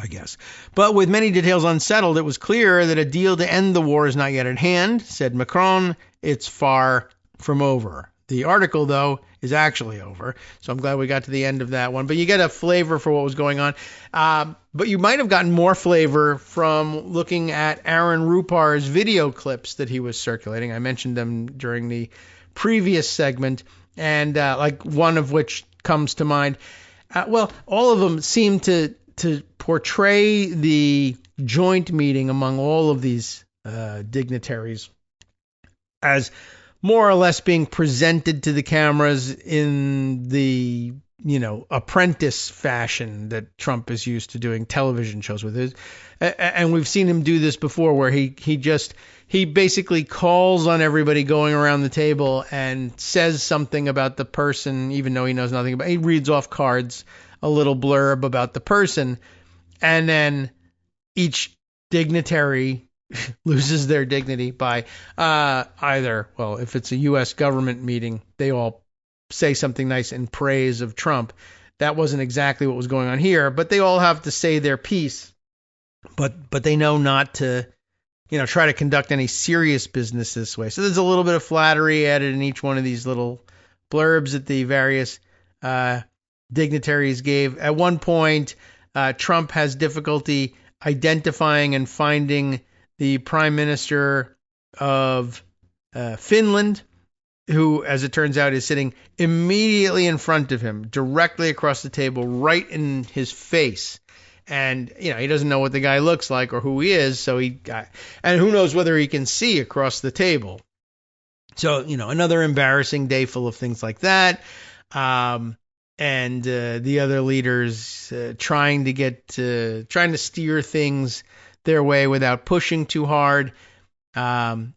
B: I guess. But with many details unsettled, it was clear that a deal to end the war is not yet at hand, said Macron. It's far from over. The article, though, is actually over, so I'm glad we got to the end of that one. But you get a flavor for what was going on. But you might have gotten more flavor from looking at Aaron Rupar's video clips that he was circulating. I mentioned them during the previous segment, and like one of which comes to mind. Well, all of them seem to portray the joint meeting among all of these dignitaries as more or less being presented to the cameras in the, apprentice fashion that Trump is used to doing television shows with. And we've seen him do this before, where he basically calls on everybody going around the table and says something about the person, even though he knows nothing about it. He reads off cards, a little blurb about the person, and then each dignitary loses their dignity by either, well, if it's a U.S. government meeting, they all say something nice in praise of Trump. That wasn't exactly what was going on here, but they all have to say their piece. But they know not to, try to conduct any serious business this way. So there's a little bit of flattery added in each one of these little blurbs that the various dignitaries gave. At one point, Trump has difficulty identifying and finding the Prime Minister of Finland, who, as it turns out, is sitting immediately in front of him, directly across the table, right in his face. And, he doesn't know what the guy looks like or who he is, and who knows whether he can see across the table. So, another embarrassing day full of things like that. And the other leaders trying to steer things their way without pushing too hard, and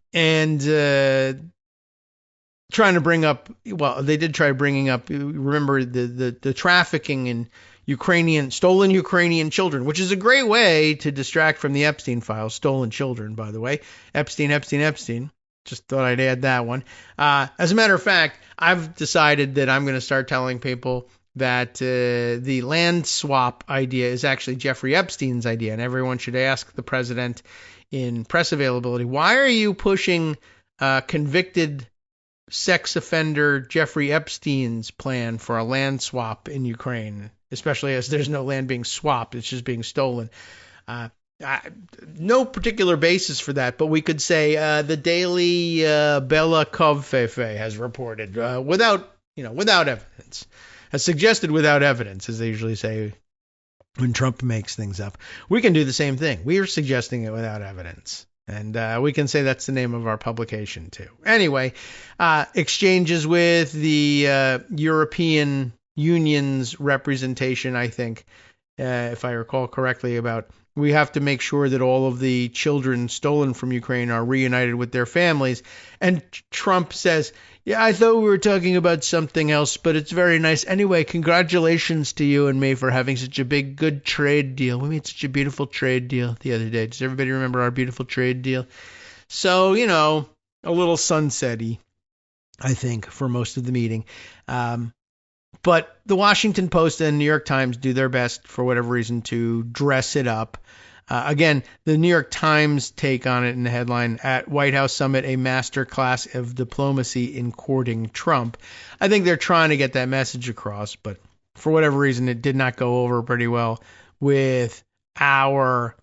B: trying to bring up, well, they did try bringing up, remember the trafficking in stolen Ukrainian children, which is a great way to distract from the Epstein files. Stolen children, by the way. Epstein. Just thought I'd add that one. As a matter of fact, I've decided that I'm going to start telling people that the land swap idea is actually Jeffrey Epstein's idea, and everyone should ask the president in press availability, why are you pushing convicted sex offender Jeffrey Epstein's plan for a land swap in Ukraine, especially as there's no land being swapped, it's just being stolen. No particular basis for that, but we could say the Daily Bella Kovfefe has reported without evidence, has suggested without evidence, as they usually say when Trump makes things up. We can do the same thing. We are suggesting it without evidence. And we can say that's the name of our publication, too. Anyway, exchanges with the European Union's representation, I think, if I recall correctly, about we have to make sure that all of the children stolen from Ukraine are reunited with their families. And Trump says, yeah, I thought we were talking about something else, but it's very nice. Anyway, congratulations to you and me for having such a good trade deal. We made such a beautiful trade deal the other day. Does everybody remember our beautiful trade deal? So, a little sunset-y, I think, for most of the meeting. But the Washington Post and New York Times do their best, for whatever reason, to dress it up. Again, the New York Times take on it in the headline, at White House Summit, a master class of diplomacy in courting Trump. I think they're trying to get that message across, but for whatever reason, it did not go over pretty well with our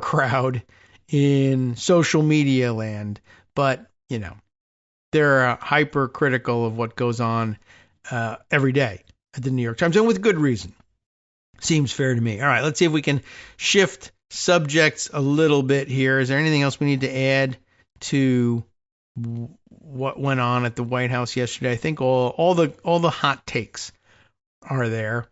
B: crowd in social media land. But, they're hypercritical of what goes on every day at the New York Times, and with good reason. Seems fair to me. All right, let's see if we can shift subjects a little bit here. Is there anything else we need to add to what went on at the White House yesterday? I think all the hot takes are there.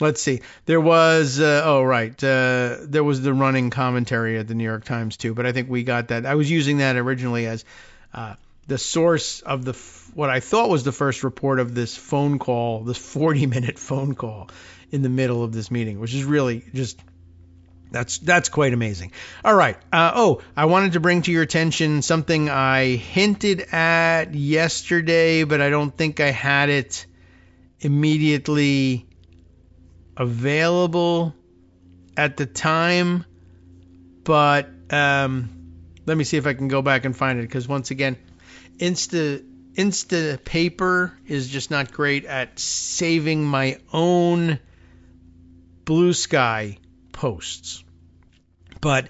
B: Let's see. There was there was the running commentary at the New York Times too, but I think we got that. I was using that originally as the source of what I thought was the first report of this phone call, this 40-minute phone call in the middle of this meeting, which is really just, that's quite amazing. All right. I wanted to bring to your attention something I hinted at yesterday, but I don't think I had it immediately available at the time. But let me see if I can go back and find it, because once again, Insta Paper is just not great at saving my own Blue Sky posts. But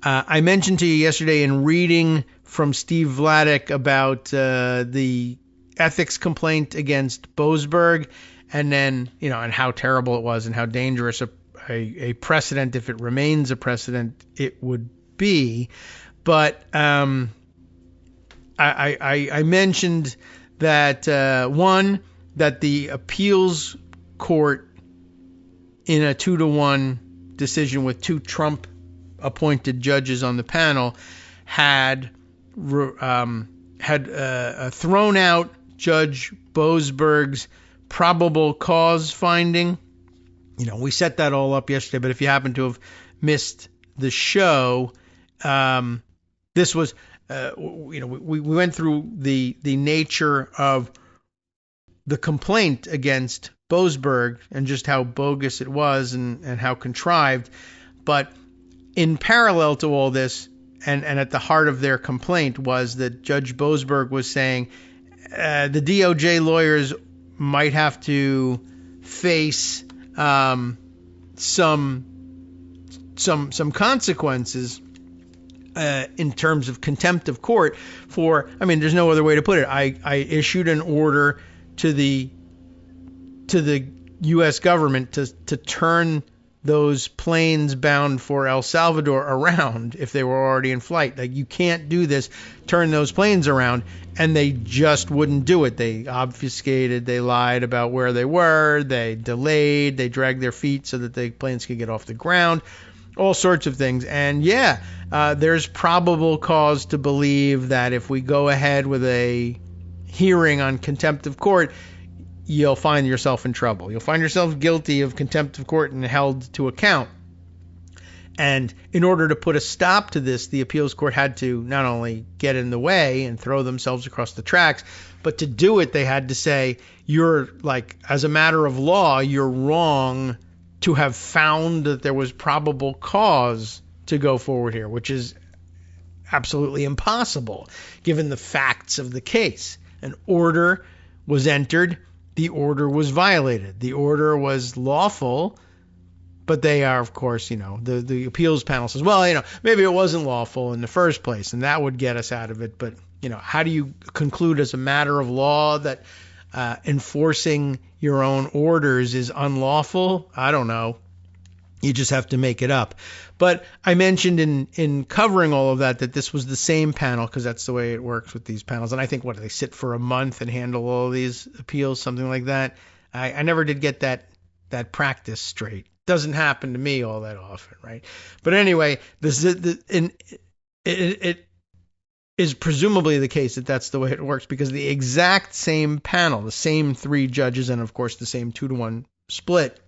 B: I mentioned to you yesterday in reading from Steve Vladek about the ethics complaint against Boasberg, and then, and how terrible it was and how dangerous a precedent, if it remains a precedent, it would be. But I mentioned that, that the appeals court, in a 2-1 decision with 2 Trump-appointed judges on the panel, had thrown out Judge Boasberg's probable cause finding. We set that all up yesterday, but if you happen to have missed the show, this was, we went through the nature of the complaint against Boasberg and just how bogus it was and how contrived. But in parallel to all this, and at the heart of their complaint, was that Judge Boasberg was saying the DOJ lawyers might have to face some consequences in terms of contempt of court for, there's no other way to put it. I issued an order to the U.S. government to turn those planes bound for El Salvador around if they were already in flight. Like, you can't do this, turn those planes around, and they just wouldn't do it. They obfuscated, they lied about where they were, they delayed, they dragged their feet so that the planes could get off the ground, all sorts of things. And there's probable cause to believe that if we go ahead with a hearing on contempt of court, you'll find yourself in trouble. You'll find yourself guilty of contempt of court and held to account. And in order to put a stop to this, the appeals court had to not only get in the way and throw themselves across the tracks, but to do it, they had to say, you're like, as a matter of law, you're wrong to have found that there was probable cause to go forward here, which is absolutely impossible given the facts of the case. An order was entered. The order was violated. The order was lawful. But they are, of course, the appeals panel says, well, maybe it wasn't lawful in the first place, and that would get us out of it. But, how do you conclude as a matter of law that enforcing your own orders is unlawful? I don't know. You just have to make it up. But I mentioned in covering all of that this was the same panel, because that's the way it works with these panels. And I think, they sit for a month and handle all of these appeals, something like that. I never did get that practice straight. Doesn't happen to me all that often, right? But anyway, it is presumably the case that that's the way it works, because the exact same panel, the same 3 judges, and of course the same 2-to-1 split,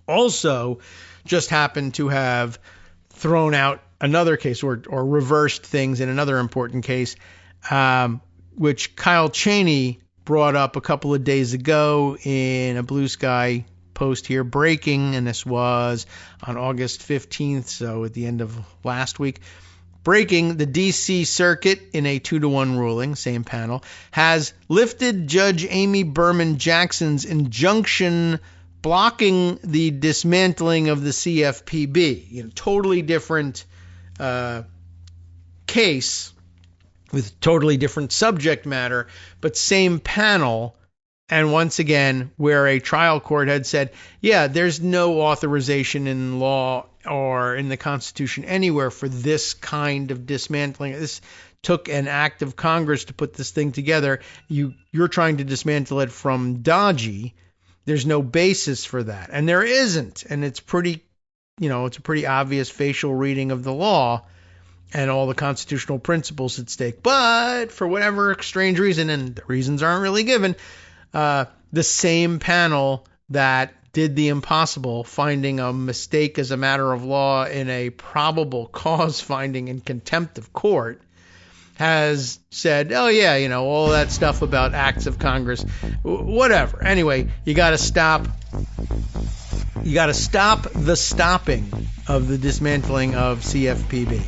B: also just happened to have thrown out another case or reversed things in another important case, which Kyle Cheney brought up a couple of days ago in a Blue Sky post here, breaking, and this was on August 15th, so at the end of last week. Breaking, the D.C. Circuit in a 2-to-1 ruling, same panel, has lifted Judge Amy Berman Jackson's injunction blocking the dismantling of the CFPB. Totally different case with totally different subject matter, but same panel. And once again, where a trial court had said, yeah, there's no authorization in law or in the Constitution anywhere for this kind of dismantling. This took an act of Congress to put this thing together. You're trying to dismantle it from dodgy. There's no basis for that. And there isn't. And it's pretty, it's a pretty obvious facial reading of the law and all the constitutional principles at stake. But for whatever strange reason, and the reasons aren't really given, the same panel that did the impossible, finding a mistake as a matter of law in a probable cause finding in contempt of court, has said, oh yeah, all that stuff about acts of Congress, whatever. Anyway, you got to stop the stopping of the dismantling of CFPB.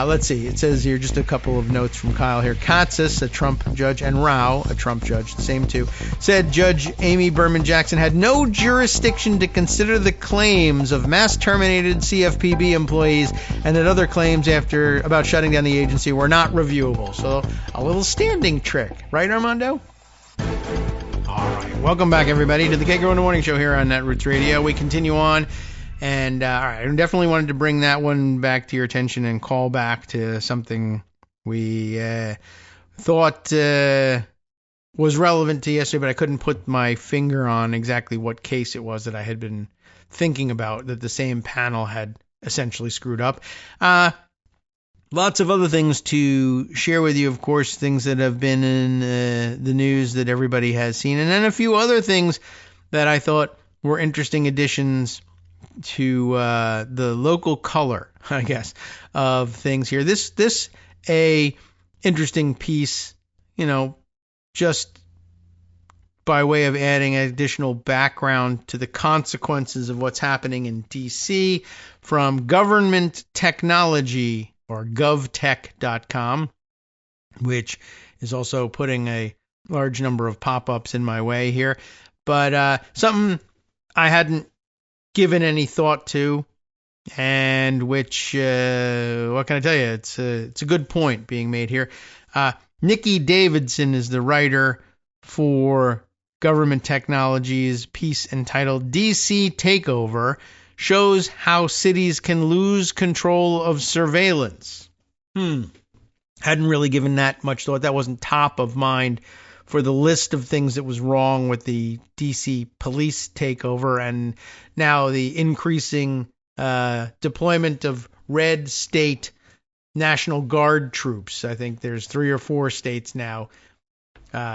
B: Let's see. It says here just a couple of notes from Kyle here. Katsas, a Trump judge, and Rao, a Trump judge, the same two, said Judge Amy Berman Jackson had no jurisdiction to consider the claims of mass-terminated CFPB employees, and that other claims about shutting down the agency were not reviewable. So a little standing trick. Right, Armando? All right. Welcome back, everybody, to the Kagro in the Morning Show here on Netroots Radio. We continue on. And all right, I definitely wanted to bring that one back to your attention and call back to something we thought was relevant to yesterday, but I couldn't put my finger on exactly what case it was that I had been thinking about that the same panel had essentially screwed up. Lots of other things to share with you, of course, things that have been in the news that everybody has seen, and then a few other things that I thought were interesting additions to the local color, I guess, of things here. This a interesting piece, just by way of adding additional background to the consequences of what's happening in D.C. from Government Technology, or govtech.com, which is also putting a large number of pop-ups in my way here. But something I hadn't given any thought to, and which, what can I tell you? It's a good point being made here. Nikki Davidson is the writer for Government Technology's piece entitled DC Takeover Shows How Cities Can Lose Control of Surveillance. Hadn't really given that much thought. That wasn't top of mind for the list of things that was wrong with the DC police takeover, and now the increasing deployment of red state National Guard troops. I think there's 3 or 4 states now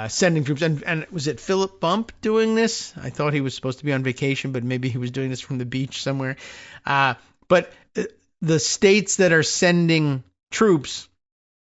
B: sending troops. And was it Philip Bump doing this? I thought he was supposed to be on vacation, but maybe he was doing this from the beach somewhere. But the states that are sending troops,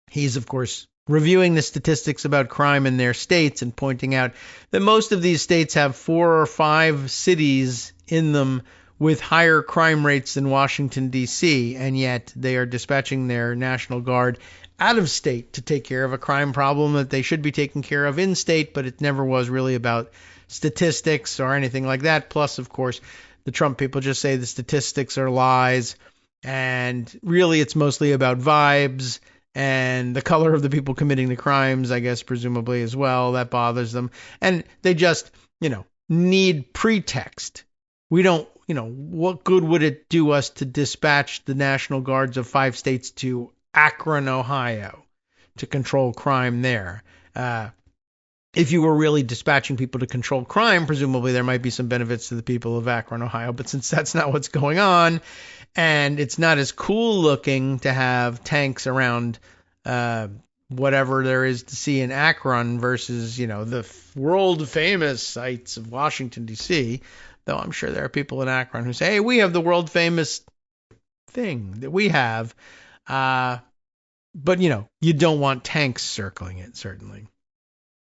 B: he's, of course, reviewing the statistics about crime in their states and pointing out that most of these states have 4 or 5 cities in them with higher crime rates than Washington, D.C., and yet they are dispatching their National Guard out of state to take care of a crime problem that they should be taking care of in state, but it never was really about statistics or anything like that. Plus, of course, the Trump people just say the statistics are lies, and really it's mostly about vibes and the color of the people committing the crimes, I guess, presumably as well. That bothers them. And they just, need pretext. We don't, what good would it do us to dispatch the National Guards of 5 states to Akron, Ohio, to control crime there? If you were really dispatching people to control crime, presumably there might be some benefits to the people of Akron, Ohio. But since that's not what's going on, and it's not as cool looking to have tanks around whatever there is to see in Akron versus, the world famous sites of Washington, D.C., though I'm sure there are people in Akron who say, hey, we have the world famous thing that we have. But, you don't want tanks circling it, certainly.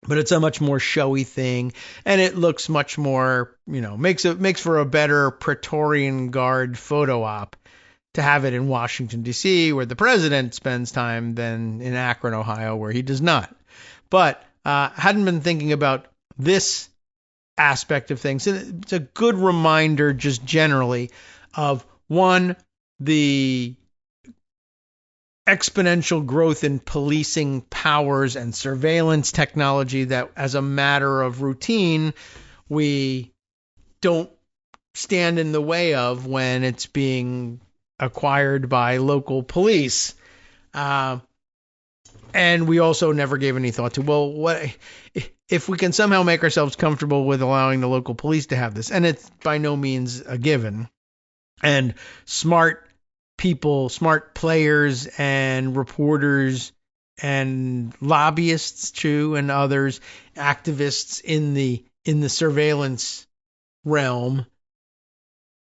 B: But it's a much more showy thing, and it looks much more, makes for a better Praetorian Guard photo op to have it in Washington, D.C., where the president spends time, than in Akron, Ohio, where he does not. But hadn't been thinking about this aspect of things. And it's a good reminder just generally of, one, the exponential growth in policing powers and surveillance technology that, as a matter of routine, we don't stand in the way of when it's being acquired by local police. And we also never gave any thought to, well, what if we can somehow make ourselves comfortable with allowing the local police to have this? And it's by no means a given. And smart people, smart players and reporters and lobbyists too, and others, activists in the surveillance realm,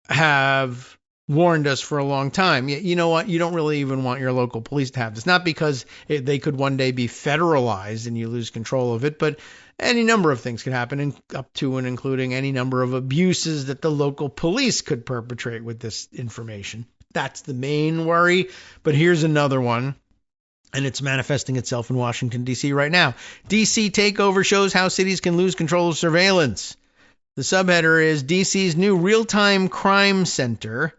B: have warned us for a long time. You know what? You don't really even want your local police to have this. Not because they could one day be federalized and you lose control of it, but any number of things could happen, and up to and including any number of abuses that the local police could perpetrate with this information. That's the main worry. But here's another one, and it's manifesting itself in Washington, D.C. right now. D.C. takeover shows how cities can lose control of surveillance. The subheader is D.C.'s new real-time crime center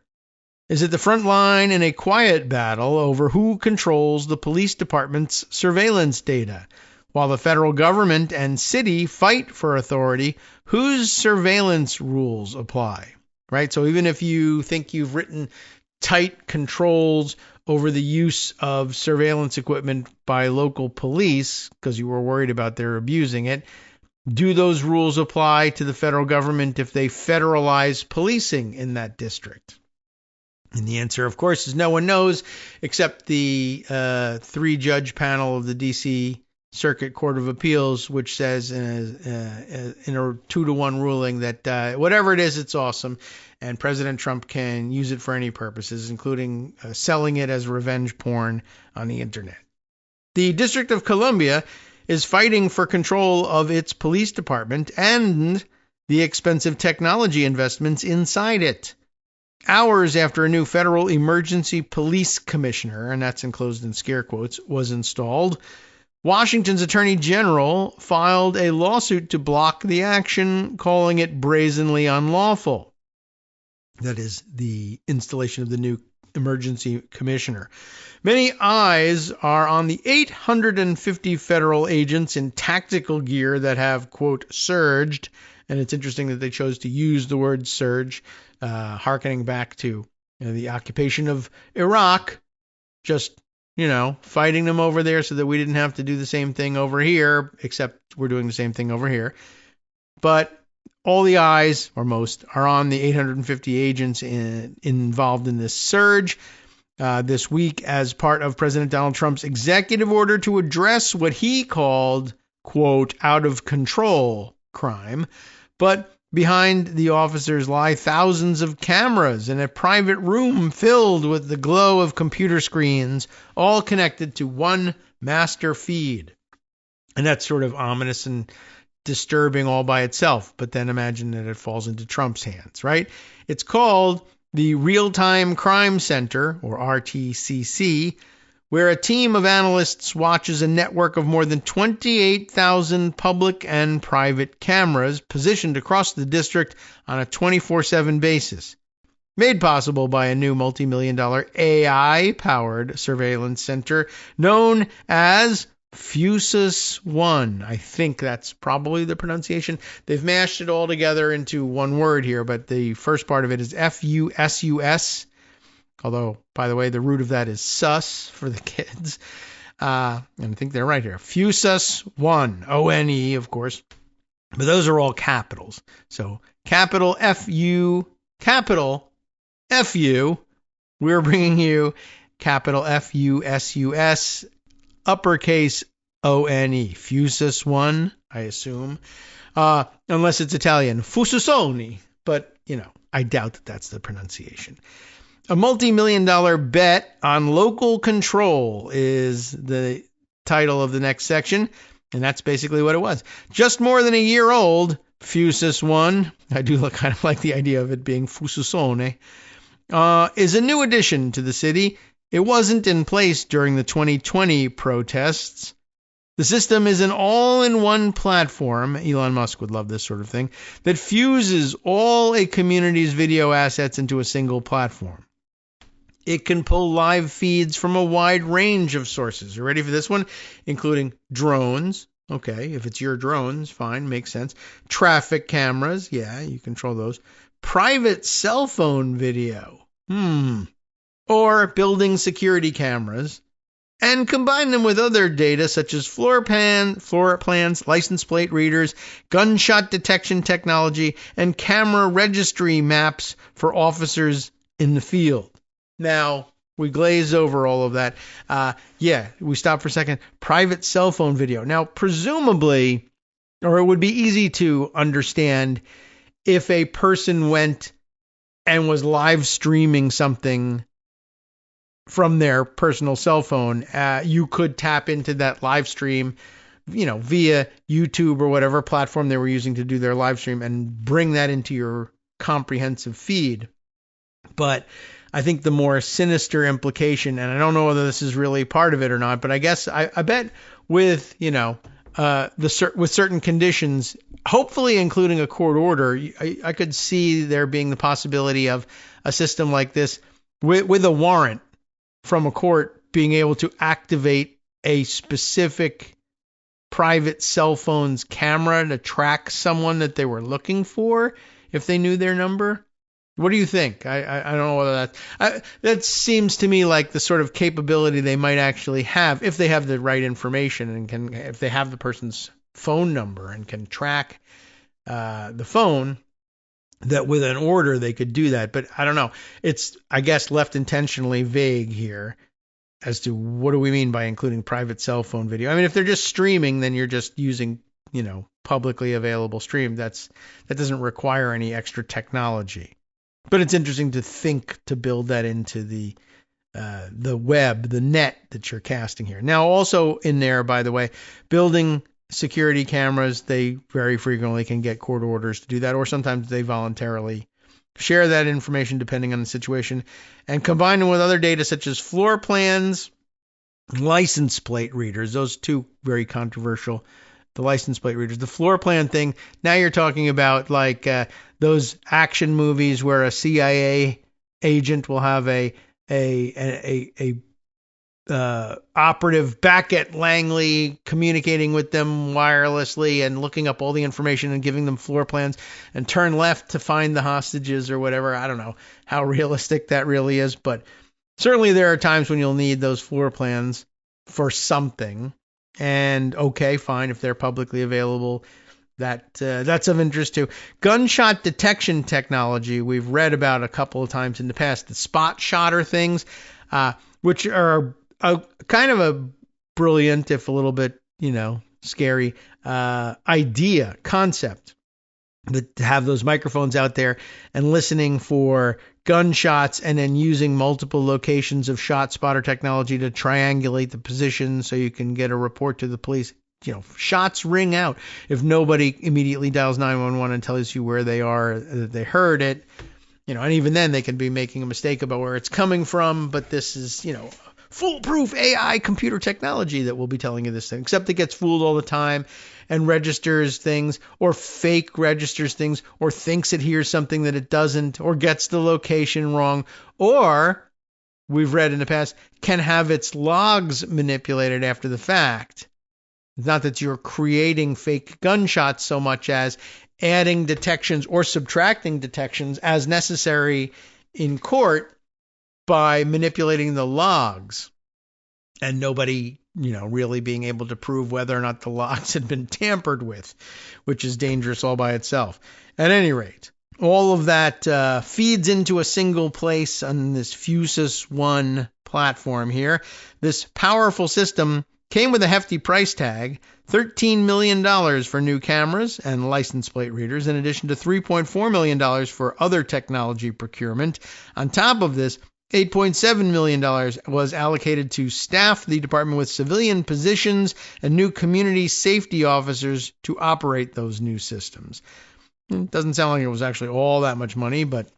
B: is at the front line in a quiet battle over who controls the police department's surveillance data. While the federal government and city fight for authority, whose surveillance rules apply? Right? So even if you think you've written tight controls over the use of surveillance equipment by local police because you were worried about their abusing it, do those rules apply to the federal government if they federalize policing in that district? And the answer, of course, is no one knows, except the 3-judge panel of the D.C. Circuit Court of Appeals, which says in a 2-to-1 ruling that whatever it is, it's awesome, and President Trump can use it for any purposes, including selling it as revenge porn on the internet. The District of Columbia is fighting for control of its police department and the expensive technology investments inside it. Hours after a new federal emergency police commissioner, and that's enclosed in scare quotes, was installed, Washington's Attorney General filed a lawsuit to block the action, calling it brazenly unlawful. That is the installation of the new emergency commissioner. Many eyes are on the 850 federal agents in tactical gear that have, quote, surged. And it's interesting that they chose to use the word surge, hearkening back to the occupation of Iraq, just, fighting them over there so that we didn't have to do the same thing over here, except we're doing the same thing over here. But all the eyes, or most, are on the 850 agents involved in this surge this week as part of President Donald Trump's executive order to address what he called quote, out of control crime. But behind the officers lie thousands of cameras in a private room filled with the glow of computer screens, all connected to one master feed. And that's sort of ominous and disturbing all by itself. But then imagine that it falls into Trump's hands, right? It's called the Real-Time Crime Center, or RTCC, where a team of analysts watches a network of more than 28,000 public and private cameras positioned across the district on a 24/7 basis. Made possible by a new multi-million-dollar AI-powered surveillance center known as Fusus One. I think that's probably the pronunciation. They've mashed it all together into one word here, but the first part of it is Fusus. Although, by the way, the root of that is sus for the kids. And I think they're right here. Fusus One. O-N-E, of course. But those are all capitals. So capital F-U, capital F-U. We're bringing you capital F-U-S-U-S, uppercase O-N-E. Fusus One, I assume. Unless it's Italian. Fususoni. But, I doubt that that's the pronunciation. A multi-million-dollar bet on local control is the title of the next section, and that's basically what it was. Just more than a year old, Fusus One, I do kind of like the idea of it being Fususone, is a new addition to the city. It wasn't in place during the 2020 protests. The system is an all-in-one platform, Elon Musk would love this sort of thing, that fuses all a community's video assets into a single platform. It can pull live feeds from a wide range of sources. You ready for this one? Including drones. Okay, if it's your drones, fine, makes sense. Traffic cameras. Yeah, you control those. Private cell phone video. Or building security cameras. And combine them with other data such as floor plans, license plate readers, gunshot detection technology, and camera registry maps for officers in the field. Now, we glaze over all of that. We stop for a second. Private cell phone video. Now, presumably, or it would be easy to understand if a person went and was live streaming something from their personal cell phone. You could tap into that live stream, via YouTube or whatever platform they were using to do their live stream and bring that into your comprehensive feed. But I think the more sinister implication, and I don't know whether this is really part of it or not, but I guess I bet with, with certain conditions, hopefully including a court order, I could see there being the possibility of a system like this with a warrant from a court being able to activate a specific private cell phone's camera to track someone that they were looking for if they knew their number. What do you think? I don't know whether that seems to me like the sort of capability they might actually have if they have the right information and if they have the person's phone number and can track the phone, that with an order they could do that. But I don't know. It's, I guess, left intentionally vague here as to what do we mean by including private cell phone video. I mean, if they're just streaming, then you're just using, publicly available stream. That doesn't require any extra technology. But it's interesting to think to build that into the web, the net that you're casting here. Now, also in there, by the way, building security cameras, they very frequently can get court orders to do that, or sometimes they voluntarily share that information depending on the situation, and combine them with other data such as floor plans, license plate readers. Those two very controversial. The license plate readers, the floor plan thing. Now you're talking about like those action movies where a CIA agent will have a operative back at Langley communicating with them wirelessly and looking up all the information and giving them floor plans and turn left to find the hostages or whatever. I don't know how realistic that really is, but certainly there are times when you'll need those floor plans for something. And okay, fine, if they're publicly available, that's of interest too. Gunshot detection technology we've read about a couple of times in the past. The spot shotter things, which are kind of a brilliant, if a little bit, scary idea, concept, that to have those microphones out there and listening for gunshots and then using multiple locations of shot spotter technology to triangulate the position so you can get a report to the police. Shots ring out if nobody immediately dials 911 and tells you where they are, that they heard it. And even then they can be making a mistake about where it's coming from. But this is, foolproof AI computer technology that will be telling you this thing, except it gets fooled all the time and registers things or fake registers things or thinks it hears something that it doesn't or gets the location wrong, or we've read in the past can have its logs manipulated after the fact. It's not that you're creating fake gunshots so much as adding detections or subtracting detections as necessary in court by manipulating the logs, and nobody, really being able to prove whether or not the logs had been tampered with, which is dangerous all by itself. At any rate, all of that feeds into a single place on this Fusus One platform here. This powerful system came with a hefty price tag, $13 million for new cameras and license plate readers, in addition to $3.4 million for other technology procurement. On top of this, $8.7 million was allocated to staff the department with civilian positions and new community safety officers to operate those new systems. It doesn't sound like it was actually all that much money, but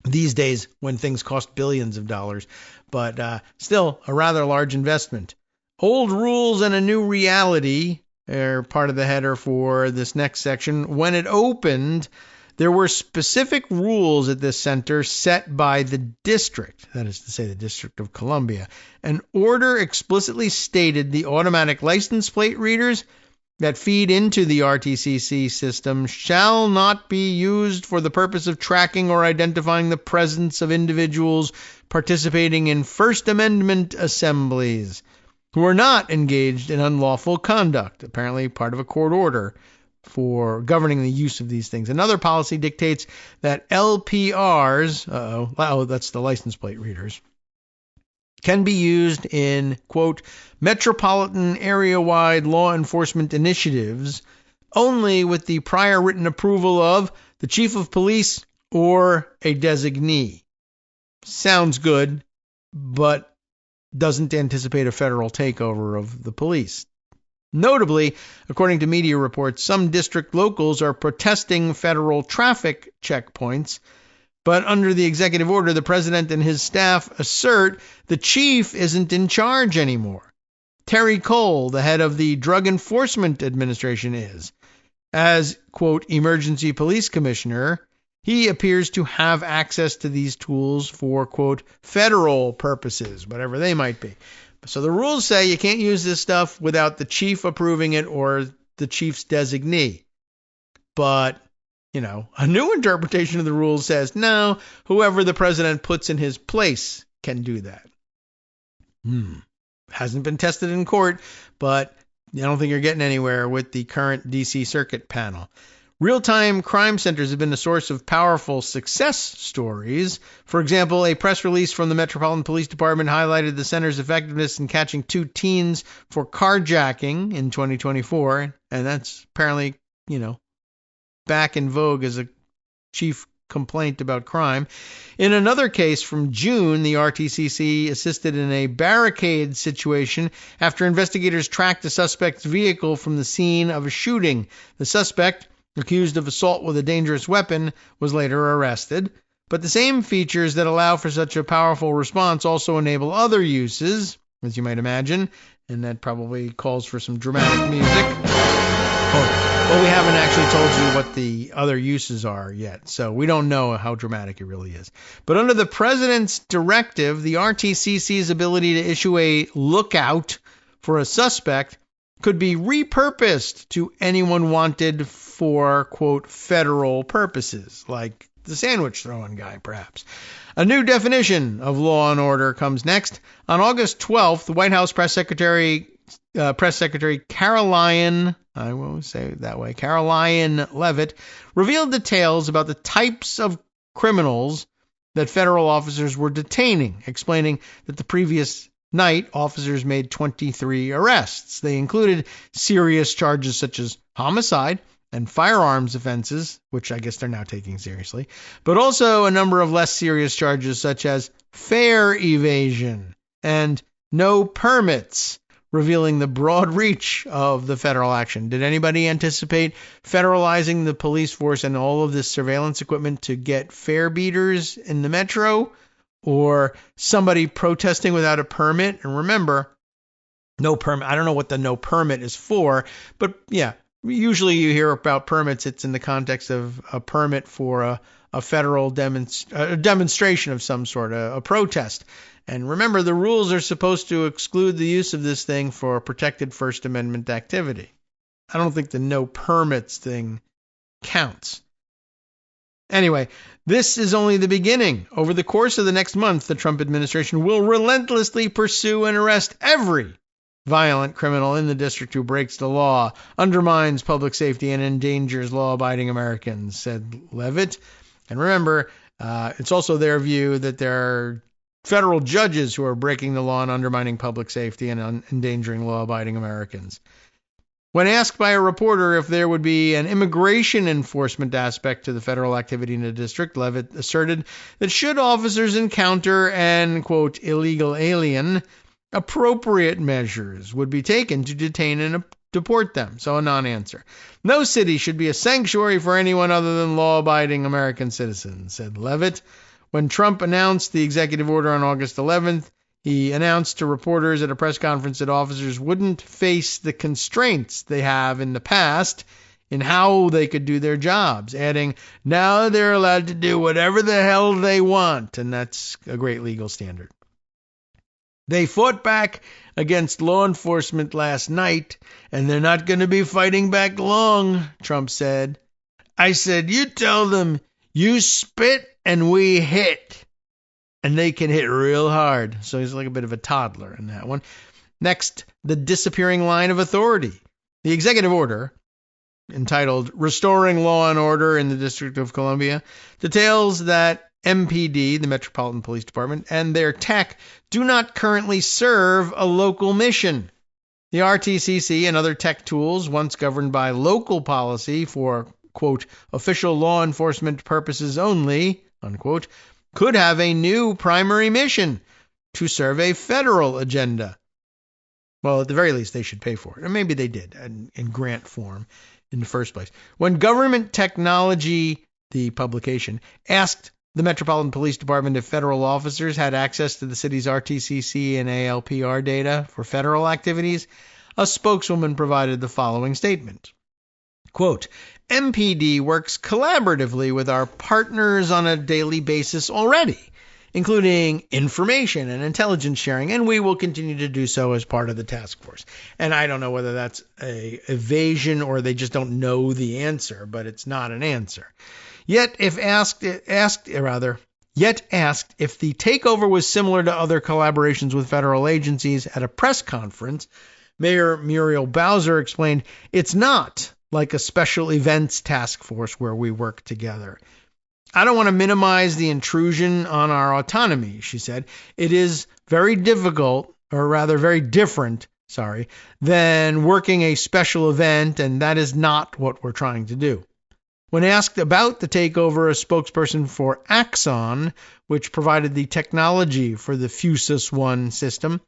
B: these days when things cost billions of dollars, but still a rather large investment. Old rules and a new reality are part of the header for this next section. When it opened, there were specific rules at this center set by the district, that is to say the District of Columbia. An order explicitly stated the automatic license plate readers that feed into the RTCC system shall not be used for the purpose of tracking or identifying the presence of individuals participating in First Amendment assemblies who are not engaged in unlawful conduct, apparently part of a court order for governing the use of these things. Another policy dictates that LPRs, that's the license plate readers, can be used in, quote, metropolitan area-wide law enforcement initiatives only with the prior written approval of the chief of police or a designee. Sounds good, but doesn't anticipate a federal takeover of the police. Notably, according to media reports, some district locals are protesting federal traffic checkpoints, but under the executive order, the president and his staff assert the chief isn't in charge anymore. Terry Cole, the head of the Drug Enforcement Administration, is. As, quote, emergency police commissioner, he appears to have access to these tools for, quote, federal purposes, whatever they might be. So the rules say you can't use this stuff without the chief approving it or the chief's designee. But, a new interpretation of the rules says, no, whoever the president puts in his place can do that. Hasn't been tested in court, but I don't think you're getting anywhere with the current D.C. Circuit panel. Real-time crime centers have been a source of powerful success stories. For example, a press release from the Metropolitan Police Department highlighted the center's effectiveness in catching 2 teens for carjacking in 2024, and that's apparently, back in vogue as a chief complaint about crime. In another case from June, the RTCC assisted in a barricade situation after investigators tracked a suspect's vehicle from the scene of a shooting. The suspect, accused of assault with a dangerous weapon, was later arrested. But the same features that allow for such a powerful response also enable other uses, as you might imagine, and that probably calls for some dramatic music. Well, we haven't actually told you what the other uses are yet, so we don't know how dramatic it really is. But under the president's directive, the RTCC's ability to issue a lookout for a suspect could be repurposed to anyone wanted for, quote, federal purposes, like the sandwich throwing guy, perhaps. A new definition of law and order comes next. On August 12th, the White House Press Secretary Caroline Leavitt revealed details about the types of criminals that federal officers were detaining, explaining that the previous night, officers made 23 arrests. They included serious charges such as homicide and firearms offenses, which I guess they're now taking seriously, but also a number of less serious charges such as fare evasion and no permits, revealing the broad reach of the federal action. Did anybody anticipate federalizing the police force and all of this surveillance equipment to get fare beaters in the metro, or somebody protesting without a permit? And remember, no permit. I don't know what the no permit is for, but yeah, usually you hear about permits. It's in the context of a permit for a federal demonstration of some sort, a protest. And remember, the rules are supposed to exclude the use of this thing for protected First Amendment activity. I don't think the no permits thing counts. Anyway, this is only the beginning. Over the course of the next month, the Trump administration will relentlessly pursue and arrest every violent criminal in the district who breaks the law, undermines public safety, and endangers law-abiding Americans, said Levitt. And remember, it's also their view that there are federal judges who are breaking the law and undermining public safety and endangering law-abiding Americans. When asked by a reporter if there would be an immigration enforcement aspect to the federal activity in the district, Levitt asserted that should officers encounter an, quote, illegal alien, appropriate measures would be taken to detain and deport them. So a non-answer. No city should be a sanctuary for anyone other than law-abiding American citizens, said Levitt. When Trump announced the executive order on August 11th, he announced to reporters at a press conference that officers wouldn't face the constraints they have in the past in how they could do their jobs, adding, now they're allowed to do whatever the hell they want, and that's a great legal standard. They fought back against law enforcement last night, and they're not going to be fighting back long, Trump said. I said, you tell them you spit and we hit. And they can hit real hard. So he's like a bit of a toddler in that one. Next, the disappearing line of authority. The executive order, entitled Restoring Law and Order in the District of Columbia, details that MPD, the Metropolitan Police Department, and their tech do not currently serve a local mission. The RTCC and other tech tools, once governed by local policy for, quote, official law enforcement purposes only, unquote, could have a new primary mission to serve a federal agenda. Well, at the very least, they should pay for it. Or maybe they did in grant form in the first place. When Government Technology, the publication, asked the Metropolitan Police Department if federal officers had access to the city's RTCC and ALPR data for federal activities, a spokeswoman provided the following statement. Quote, MPD works collaboratively with our partners on a daily basis already, including information and intelligence sharing, and we will continue to do so as part of the task force. And I don't know whether that's a evasion or they just don't know the answer, but it's not an answer. Yet asked if the takeover was similar to other collaborations with federal agencies at a press conference, Mayor Muriel Bowser explained, it's not like a special events task force where we work together. I don't want to minimize the intrusion on our autonomy, she said. It is very difficult, or rather very different, than working a special event, and that is not what we're trying to do. When asked about the takeover, a spokesperson for Axon, which provided the technology for the Fusus One system,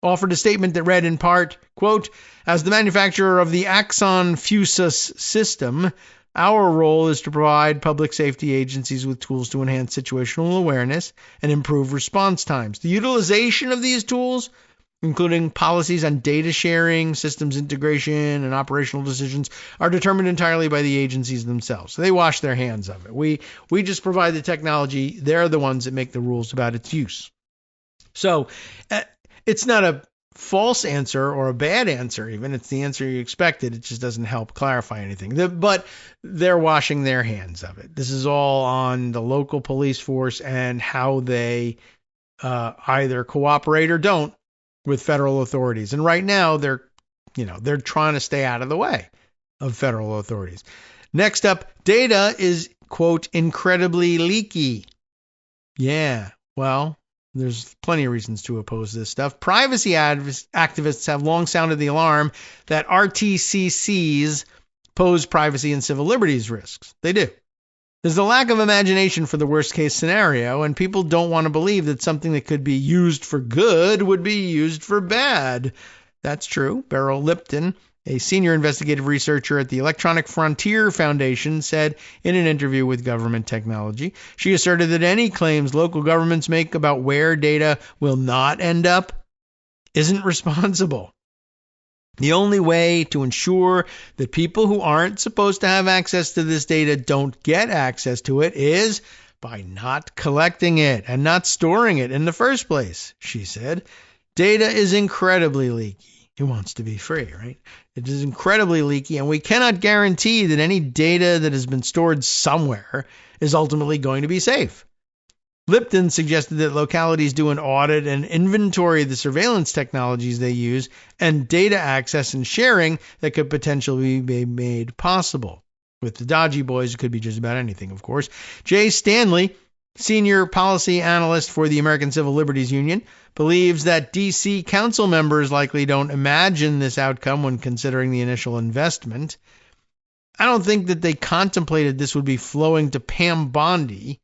B: offered a statement that read in part, quote, as the manufacturer of the Axon Fusus system, our role is to provide public safety agencies with tools to enhance situational awareness and improve response times. The utilization of these tools, including policies on data sharing, systems integration, and operational decisions, are determined entirely by the agencies themselves. So they wash their hands of it. We just provide the technology. They're the ones that make the rules about its use. So it's not a false answer or a bad answer even. It's the answer you expected. It just doesn't help clarify anything. But they're washing their hands of it. This is all on the local police force and how they either cooperate or don't with federal authorities. And right now they're trying to stay out of the way of federal authorities. Next up, data is, quote, incredibly leaky. Yeah, well, There's plenty of reasons to oppose this stuff. Privacy activists have long sounded the alarm that RTCCs pose privacy and civil liberties risks. They do. There's a lack of imagination for the worst case scenario, and people don't want to believe that something that could be used for good would be used for bad. That's true. Beryl Lipton, a senior investigative researcher at the Electronic Frontier Foundation, said in an interview with Government Technology. She asserted that any claims local governments make about where data will not end up isn't responsible. The only way to ensure that people who aren't supposed to have access to this data don't get access to it is by not collecting it and not storing it in the first place, she said. Data is incredibly leaky. It wants to be free, right? It is incredibly leaky, and we cannot guarantee that any data that has been stored somewhere is ultimately going to be safe. Lipton suggested that localities do an audit and inventory of the surveillance technologies they use and data access and sharing that could potentially be made possible. With the dodgy boys, it could be just about anything, of course. Jay Stanley, senior policy analyst for the American Civil Liberties Union, believes that D.C. council members likely don't imagine this outcome when considering the initial investment. I don't think that they contemplated this would be flowing to Pam Bondi,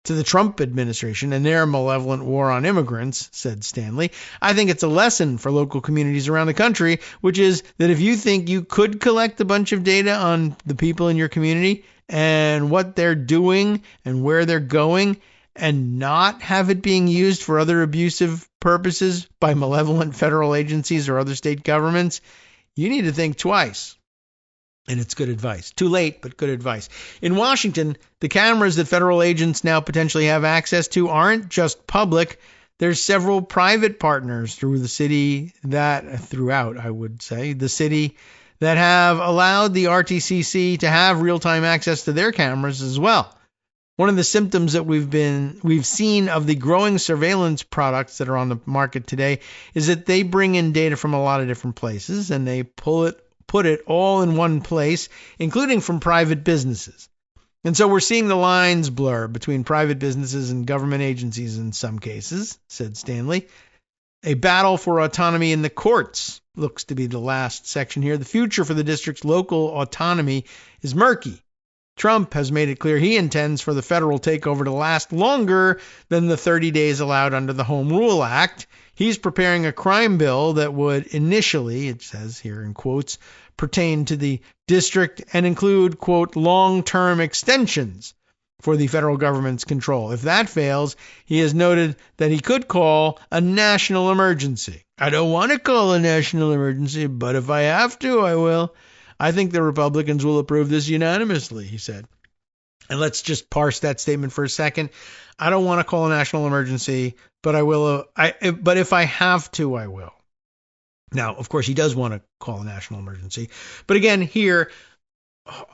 B: to the Trump administration and their malevolent war on immigrants, said Stanley. I think it's a lesson for local communities around the country, which is that if you think you could collect a bunch of data on the people in your community and what they're doing and where they're going and not have it being used for other abusive purposes by malevolent federal agencies or other state governments, you need to think twice. And it's good advice. Too late, but good advice. In Washington, the cameras that federal agents now potentially have access to aren't just public. There's several private partners throughout the city that have allowed the RTCC to have real-time access to their cameras as well. One of the symptoms that we've seen of the growing surveillance products that are on the market today is that they bring in data from a lot of different places and they put it all in one place, including from private businesses. And so we're seeing the lines blur between private businesses and government agencies in some cases, said Stanley. A battle for autonomy in the courts looks to be the last section here. The future for the district's local autonomy is murky. Trump has made it clear he intends for the federal takeover to last longer than the 30 days allowed under the Home Rule Act. He's preparing a crime bill that would initially, it says here in quotes, pertain to the district and include, quote, long-term extensions for the federal government's control. If that fails, he has noted that he could call a national emergency. I don't want to call a national emergency, but if I have to, I will. I think the Republicans will approve this unanimously, he said. And let's just parse that statement for a second. I don't want to call a national emergency, but I will. But if I have to, I will. Now, of course, he does want to call a national emergency. But again, here,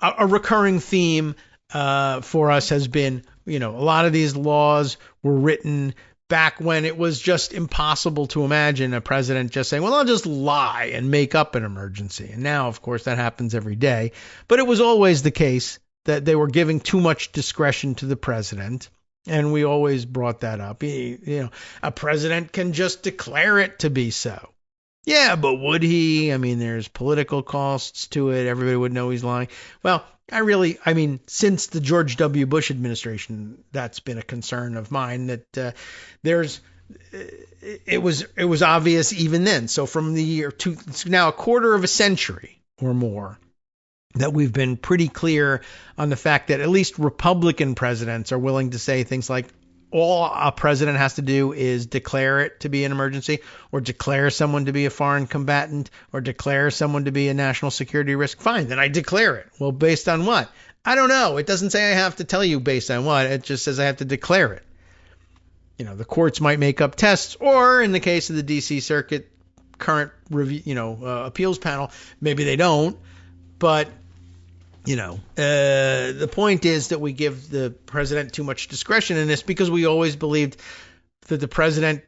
B: a recurring theme for us has been, a lot of these laws were written back when it was just impossible to imagine a president just saying, well, I'll just lie and make up an emergency. And now, of course, that happens every day. But it was always the case that they were giving too much discretion to the president. And we always brought that up. A president can just declare it to be so. Yeah, but would he? I mean, there's political costs to it. Everybody would know he's lying. Well, since the George W. Bush administration, that's been a concern of mine that it was obvious even then. So from the year it's now a quarter of a century or more that we've been pretty clear on the fact that at least Republican presidents are willing to say things like, all a president has to do is declare it to be an emergency, or declare someone to be a foreign combatant, or declare someone to be a national security risk. Fine, then I declare it. Well, based on what? I don't know. It doesn't say I have to tell you based on what. It just says I have to declare it. The courts might make up tests, or in the case of the D.C. Circuit current review, appeals panel, maybe they don't. But the point is that we give the president too much discretion in this because we always believed that the president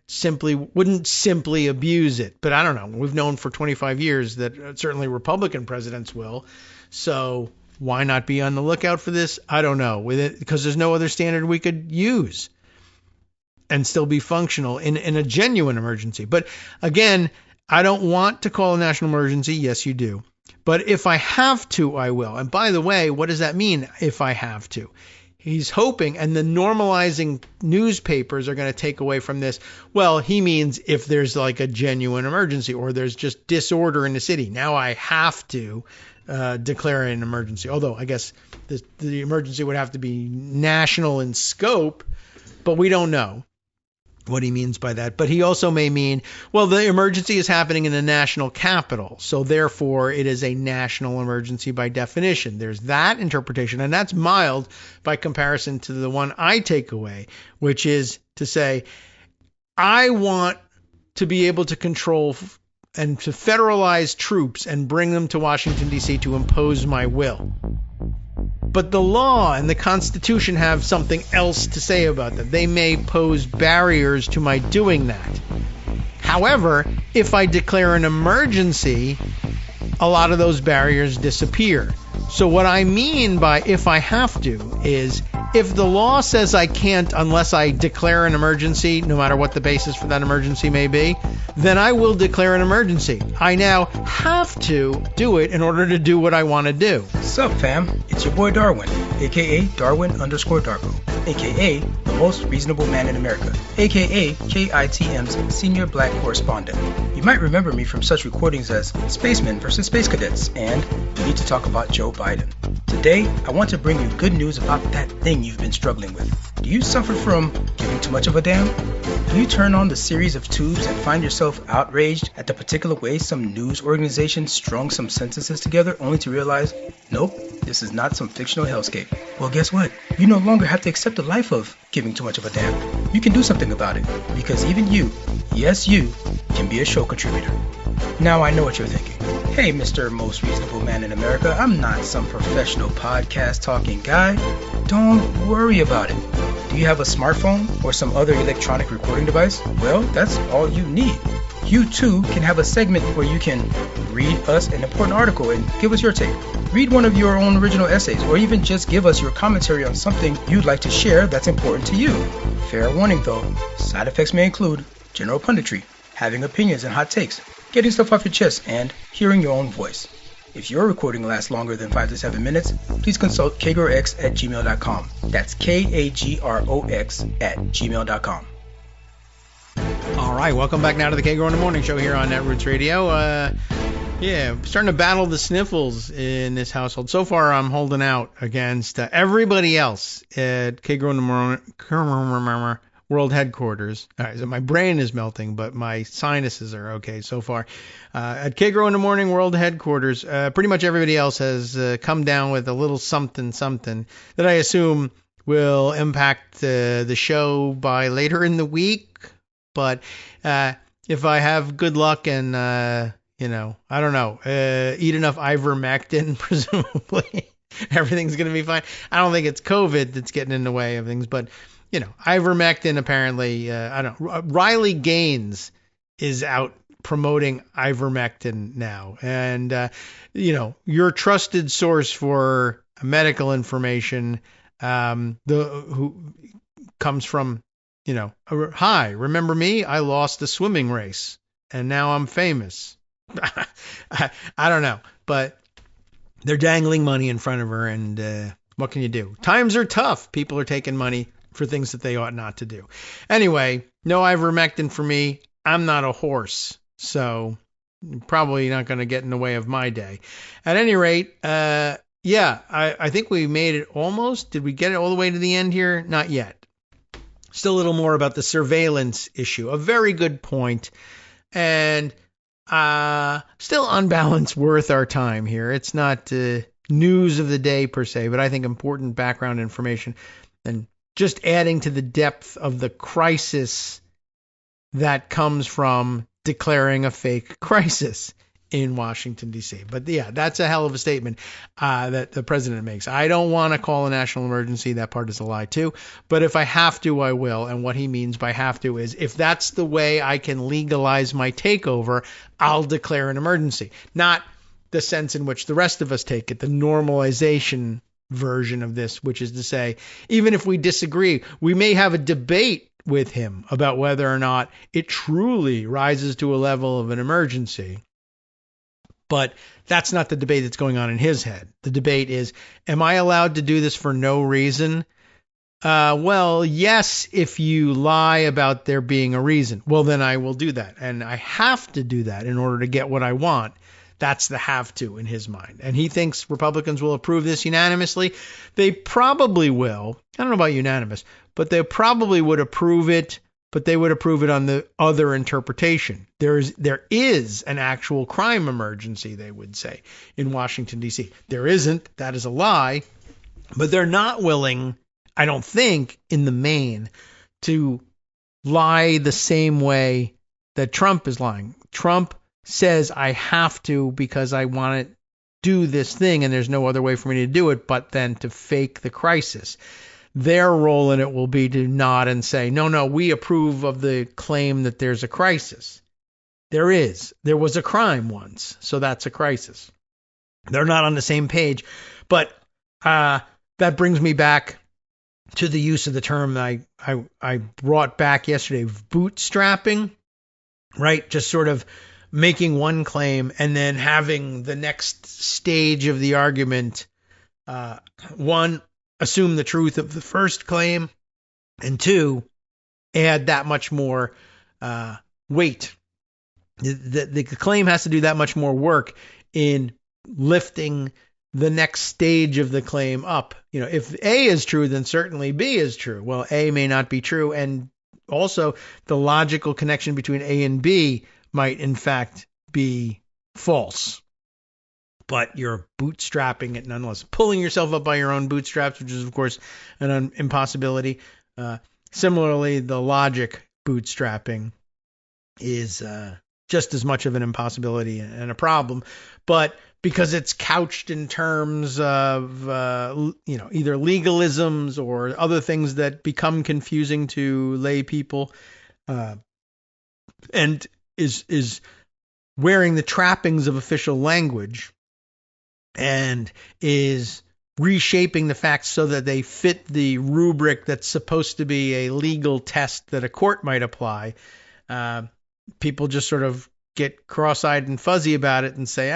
B: wouldn't simply abuse it. But I don't know. We've known for 25 years that certainly Republican presidents will. So why not be on the lookout for this? I don't know. Because there's no other standard we could use. and still be functional in a genuine emergency. But again, I don't want to call a national emergency. Yes, you do. But if I have to, I will. And by the way, what does that mean if I have to? He's hoping, and the normalizing newspapers are going to take away from this. Well, he means if there's like a genuine emergency or there's just disorder in the city. Now I have to declare an emergency. Although I guess the emergency would have to be national in scope, but we don't know what he means by that. But he also may mean, well, the emergency is happening in the national capital, so therefore it is a national emergency by definition. There's that interpretation, and that's mild by comparison to the one I take away, which is to say, I want to be able to control and to federalize troops and bring them to Washington, D.C. to impose my will. But the law and the Constitution have something else to say about that. They may pose barriers to my doing that. However, if I declare an emergency, a lot of those barriers disappear. So what I mean by if I have to is if the law says I can't unless I declare an emergency, no matter what the basis for that emergency may be, then I will declare an emergency. I now have to do it in order to do what I want to do.
C: Sup, fam? It's your boy Darwin, aka Darwin_Darko, aka the most reasonable man in America, aka KITM's senior black correspondent. You might remember me from such recordings as Spacemen vs. Space Cadets and We Need to Talk About Joe Biden. Today, I want to bring you good news about that thing you've been struggling with. Do you suffer from giving too much of a damn? Do you turn on the series of tubes and find yourself outraged at the particular way some news organization strung some sentences together only to realize, nope, this is not some fictional hellscape? Well, guess what? You no longer have to accept the life of giving too much of a damn. You can do something about it, because even you, yes you, can be a show contributor. Now I know what you're thinking. Hey, Mr. Most Reasonable Man in America, I'm not some professional podcast talking guy. Don't worry about it. Do you have a smartphone or some other electronic recording device? Well, that's all you need. You too can have a segment where you can read us an important article and give us your take. Read one of your own original essays, or even just give us your commentary on something you'd like to share that's important to you. Fair warning though, side effects may include general punditry, having opinions and hot takes, getting stuff off your chest, and hearing your own voice. If your recording lasts longer than 5 to 7 minutes, please consult kagrox@gmail.com. That's KAGROX@gmail.com.
B: All right, welcome back now to the Kagro in the Morning Show here on Netroots Radio. Starting to battle the sniffles in this household. So far, I'm holding out against everybody else at Kagro in the Morning World Headquarters. All right, so my brain is melting, but my sinuses are okay so far. At Kagro in the Morning World Headquarters, pretty much everybody else has come down with a little something that I assume will impact the show by later in the week. But if I have good luck and, I don't know, eat enough ivermectin, presumably everything's going to be fine. I don't think it's COVID that's getting in the way of things, but ivermectin apparently, I don't know. Riley Gaines is out promoting ivermectin now. And, your trusted source for medical information, who comes from, hi, remember me? I lost a swimming race and now I'm famous. I don't know, but they're dangling money in front of her. And what can you do? Times are tough. People are taking money for things that they ought not to do. Anyway, no ivermectin for me. I'm not a horse, so probably not going to get in the way of my day. At any rate, I think we made it almost. Did we get it all the way to the end here? Not yet. Still a little more about the surveillance issue. A very good point. And still on balance worth our time here. It's not news of the day per se, but I think important background information and just adding to the depth of the crisis that comes from declaring a fake crisis in Washington, D.C. But yeah, that's a hell of a statement that the president makes. I don't want to call a national emergency. That part is a lie too. But if I have to, I will. And what he means by have to is if that's the way I can legalize my takeover, I'll declare an emergency. Not the sense in which the rest of us take it, the normalization version of this, which is to say, even if we disagree, we may have a debate with him about whether or not it truly rises to a level of an emergency. But that's not the debate that's going on in his head. The debate is, am I allowed to do this for no reason? Well, yes, if you lie about there being a reason. Well, then I will do that. And I have to do that in order to get what I want. That's the have to in his mind. And he thinks Republicans will approve this unanimously. They probably will. I don't know about unanimous, but they probably would approve it, but they would approve it on the other interpretation. There is an actual crime emergency, they would say, in Washington, D.C. There isn't. That is a lie. But they're not willing, I don't think, in the main, to lie the same way that Trump is lying. Trump says I have to because I want to do this thing and there's no other way for me to do it but then to fake the crisis. Their role in it will be to nod and say, no, we approve of the claim that there's a crisis. There was a crime once, so that's a crisis. They're not on the same page. But that brings me back to the use of the term I brought back yesterday, bootstrapping, right? Just sort of making one claim and then having the next stage of the argument, one, assume the truth of the first claim, and two, add that much more weight. The claim has to do that much more work in lifting the next stage of the claim up. You know, if A is true, then certainly B is true. Well, A may not be true, and also the logical connection between A and B might in fact be false. But you're bootstrapping it nonetheless, pulling yourself up by your own bootstraps, which is, of course, an impossibility. Similarly, the logic bootstrapping is just as much of an impossibility and a problem. But because it's couched in terms of, either legalisms or other things that become confusing to lay people, and is wearing the trappings of official language and is reshaping the facts so that they fit the rubric that's supposed to be a legal test that a court might apply. People just sort of get cross-eyed and fuzzy about it and say,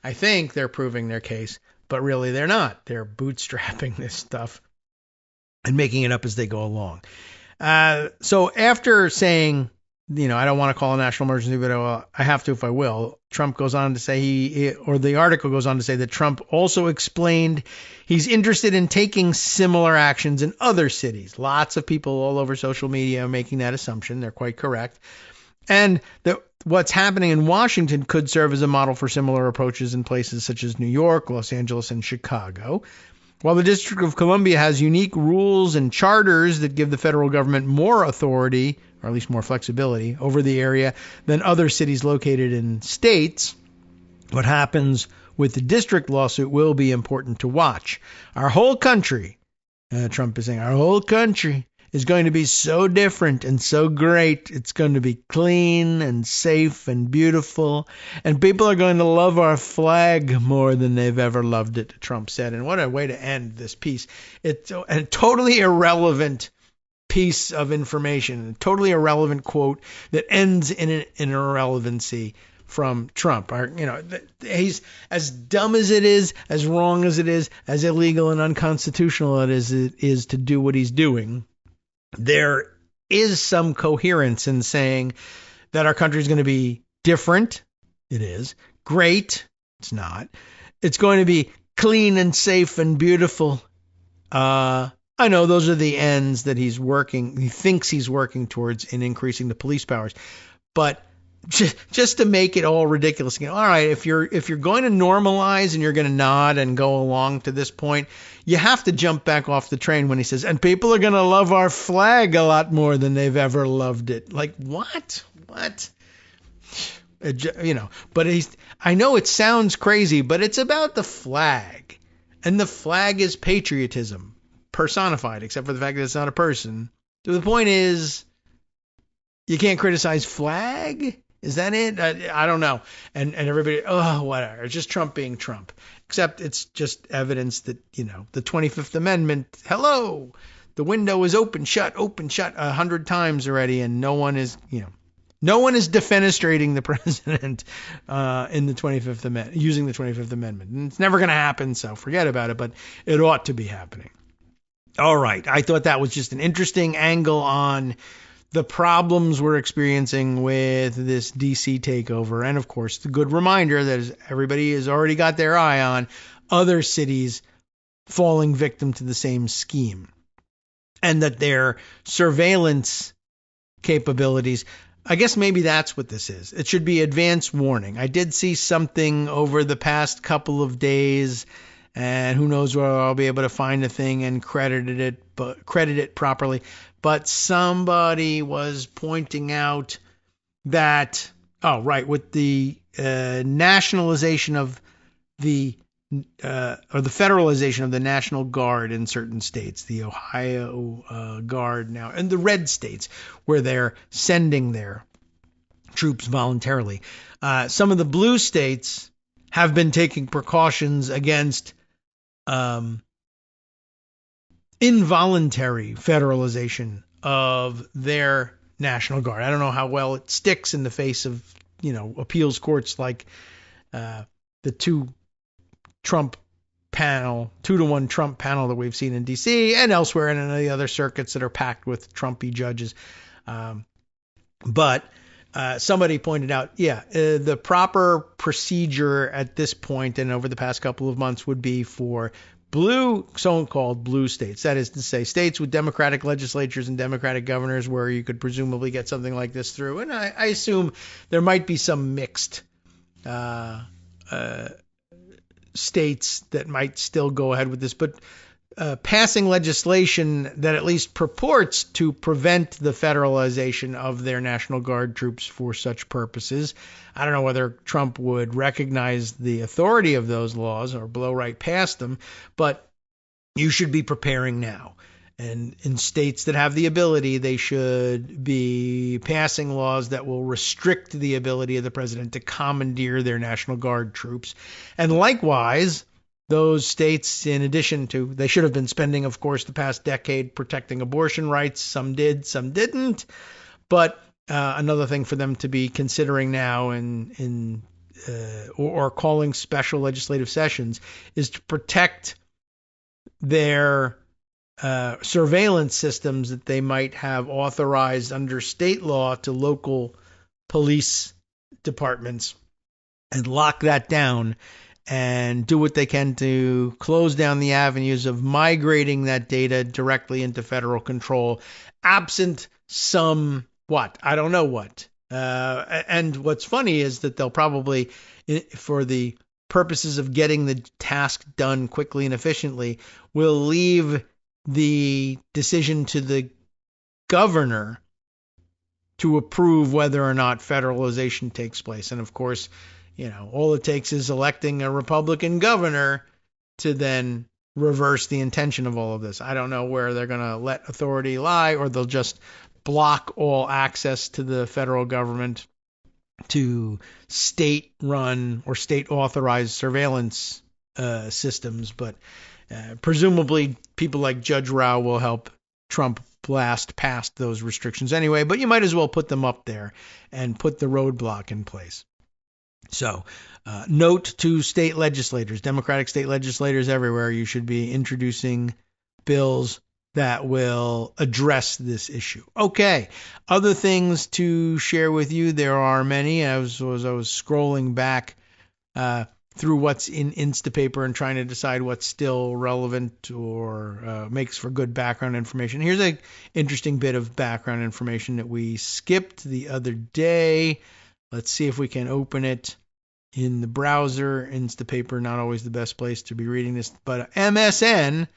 B: I think they're proving their case, but really they're not. They're bootstrapping this stuff and making it up as they go along. So after saying, I don't want to call a national emergency, but I have to if I will, Trump goes on to say the article goes on to say that Trump also explained he's interested in taking similar actions in other cities. Lots of people all over social media are making that assumption. They're quite correct. And what's happening in Washington could serve as a model for similar approaches in places such as New York, Los Angeles, and Chicago. While the District of Columbia has unique rules and charters that give the federal government more authority, or at least more flexibility, over the area than other cities located in states, what happens with the district lawsuit will be important to watch. Our whole country, Trump is saying, our whole country is going to be so different and so great. It's going to be clean and safe and beautiful. And people are going to love our flag more than they've ever loved it, Trump said. And what a way to end this piece. It's a totally irrelevant piece of information, a totally irrelevant quote that ends in an irrelevancy from Trump. He's as dumb as it is, as wrong as it is, as illegal and unconstitutional as it is to do what he's doing. There is some coherence in saying that our country is going to be different. It is. Great. It's not. It's going to be clean and safe and beautiful. I know those are the ends that he thinks he's working towards in increasing the police powers. But just to make it all ridiculous, all right, if you're going to normalize and you're going to nod and go along to this point, you have to jump back off the train when he says, and people are going to love our flag a lot more than they've ever loved it. Like, what? But I know it sounds crazy, but it's about the flag. And the flag is patriotism personified, except for the fact that it's not a person. So the point is, you can't criticize flag? Is that it? I don't know. And everybody, whatever. It's just Trump being Trump. Except it's just evidence that, the 25th Amendment, hello, the window is open, shut 100 times already, and no one is defenestrating the president in the 25th Amendment, using the 25th Amendment. And it's never going to happen, so forget about it, but it ought to be happening. All right. I thought that was just an interesting angle on the problems we're experiencing with this DC takeover. And of course, the good reminder that everybody has already got their eye on other cities falling victim to the same scheme, and that their surveillance capabilities, I guess maybe that's what this is. It should be advance warning. I did see something over the past couple of days, and who knows whether I'll be able to find a thing and credit it properly. But somebody was pointing out that, with the nationalization of the or the federalization of the National Guard in certain states, the Ohio Guard now, and the red states where they're sending their troops voluntarily. Some of the blue states have been taking precautions against involuntary federalization of their National Guard. I don't know how well it sticks in the face of, appeals courts like the 2-to-1 Trump panel that we've seen in D.C. and elsewhere, and in the other circuits that are packed with Trumpy judges. But somebody pointed out, the proper procedure at this point and over the past couple of months would be for so-called blue states, that is to say, states with Democratic legislatures and Democratic governors, where you could presumably get something like this through. And I assume there might be some mixed states that might still go ahead with this, but passing legislation that at least purports to prevent the federalization of their National Guard troops for such purposes. I don't know whether Trump would recognize the authority of those laws or blow right past them, but you should be preparing now. And in states that have the ability, they should be passing laws that will restrict the ability of the president to commandeer their National Guard troops. And likewise, those states, in addition to, they should have been spending, of course, the past decade protecting abortion rights. Some did, some didn't. But another thing for them to be considering now or calling special legislative sessions is to protect their surveillance systems that they might have authorized under state law to local police departments, and lock that down and do what they can to close down the avenues of migrating that data directly into federal control, absent some I don't know what. And what's funny is that they'll probably, for the purposes of getting the task done quickly and efficiently, will leave the decision to the governor to approve whether or not federalization takes place. And of course, all it takes is electing a Republican governor to then reverse the intention of all of this. I don't know where they're going to let authority lie, or they'll just block all access to the federal government to state-run or state-authorized surveillance systems. But presumably people like Judge Rao will help Trump blast past those restrictions anyway. But you might as well put them up there and put the roadblock in place. So note to state legislators, Democratic state legislators everywhere, you should be introducing bills that will address this issue. Okay, other things to share with you. There are many. As I was scrolling back through what's in Instapaper and trying to decide what's still relevant or makes for good background information. Here's an interesting bit of background information that we skipped the other day. Let's see if we can open it in the browser. Instapaper, not always the best place to be reading this, but MSN,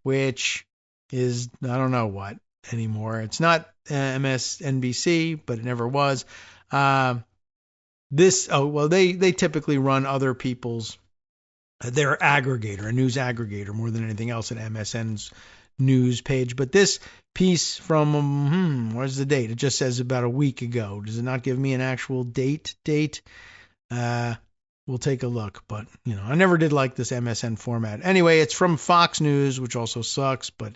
B: which is, I don't know what anymore. It's not MSNBC, but it never was. They typically run other people's, their aggregator, a news aggregator more than anything else at MSN's news page. But this piece from, where's the date? It just says about a week ago. Does it not give me an actual date? we'll take a look. But, I never did like this MSN format. Anyway, it's from Fox News, which also sucks, but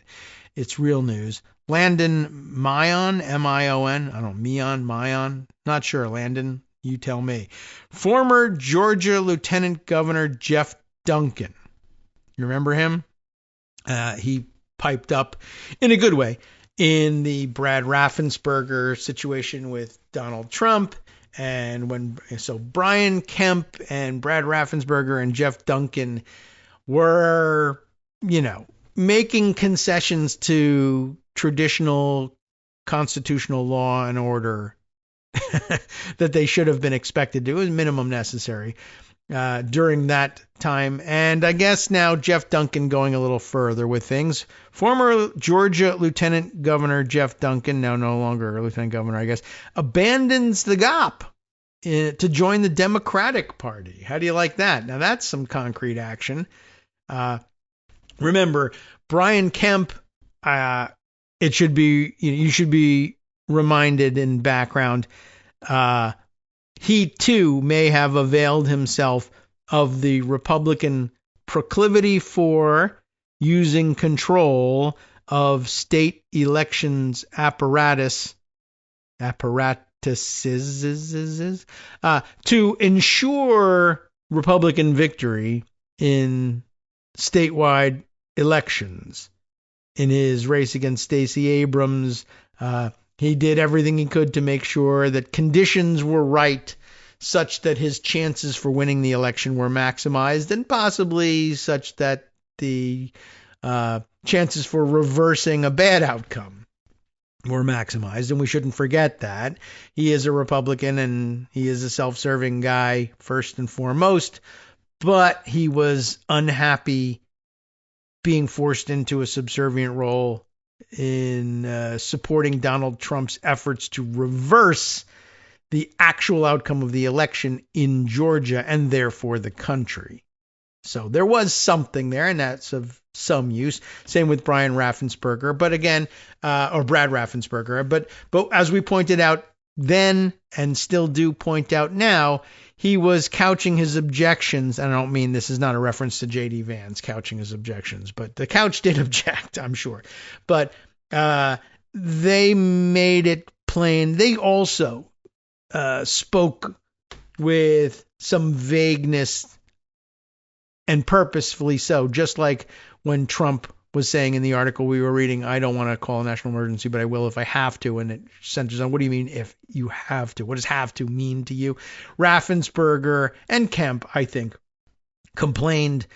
B: it's real news. Landon Mion, M-I-O-N, I don't know, Mion, not sure. Landon, you tell me. Former Georgia Lieutenant Governor Jeff Duncan. You remember him? He piped up in a good way in the Brad Raffensperger situation with Donald Trump. And so Brian Kemp and Brad Raffensperger and Jeff Duncan were, making concessions to traditional constitutional law and order that they should have been expected to. It was minimum necessary during that time. And I guess now Jeff Duncan going a little further with things. Former Georgia Lieutenant Governor Jeff Duncan, now no longer Lieutenant Governor, I guess, abandons the GOP to join the Democratic Party. How do you like that? Now that's some concrete action. Remember, Brian Kemp, you should be reminded in background, he too may have availed himself of the Republican proclivity for using control of state elections apparatuses to ensure Republican victory in statewide elections. In his race against Stacey Abrams, he did everything he could to make sure that conditions were right such that his chances for winning the election were maximized, and possibly such that the chances for reversing a bad outcome were maximized. And we shouldn't forget that. He is a Republican and he is a self-serving guy first and foremost, but he was unhappy being forced into a subservient role in supporting Donald Trump's efforts to reverse the actual outcome of the election in Georgia and therefore the country. So there was something there, and that's of some use. Same with Brian Raffensperger, but again, or Brad Raffensperger. But as we pointed out then and still do point out now, he was couching his objections. And I don't mean this is not a reference to J.D. Vance couching his objections, but the couch did object, I'm sure. But they made it plain. They also spoke with some vagueness, and purposefully so, just like when Trump was saying in the article we were reading, I don't want to call a national emergency, but I will if I have to. And it centers on, what do you mean if you have to? What does have to mean to you? Raffensperger and Kemp, I think, complained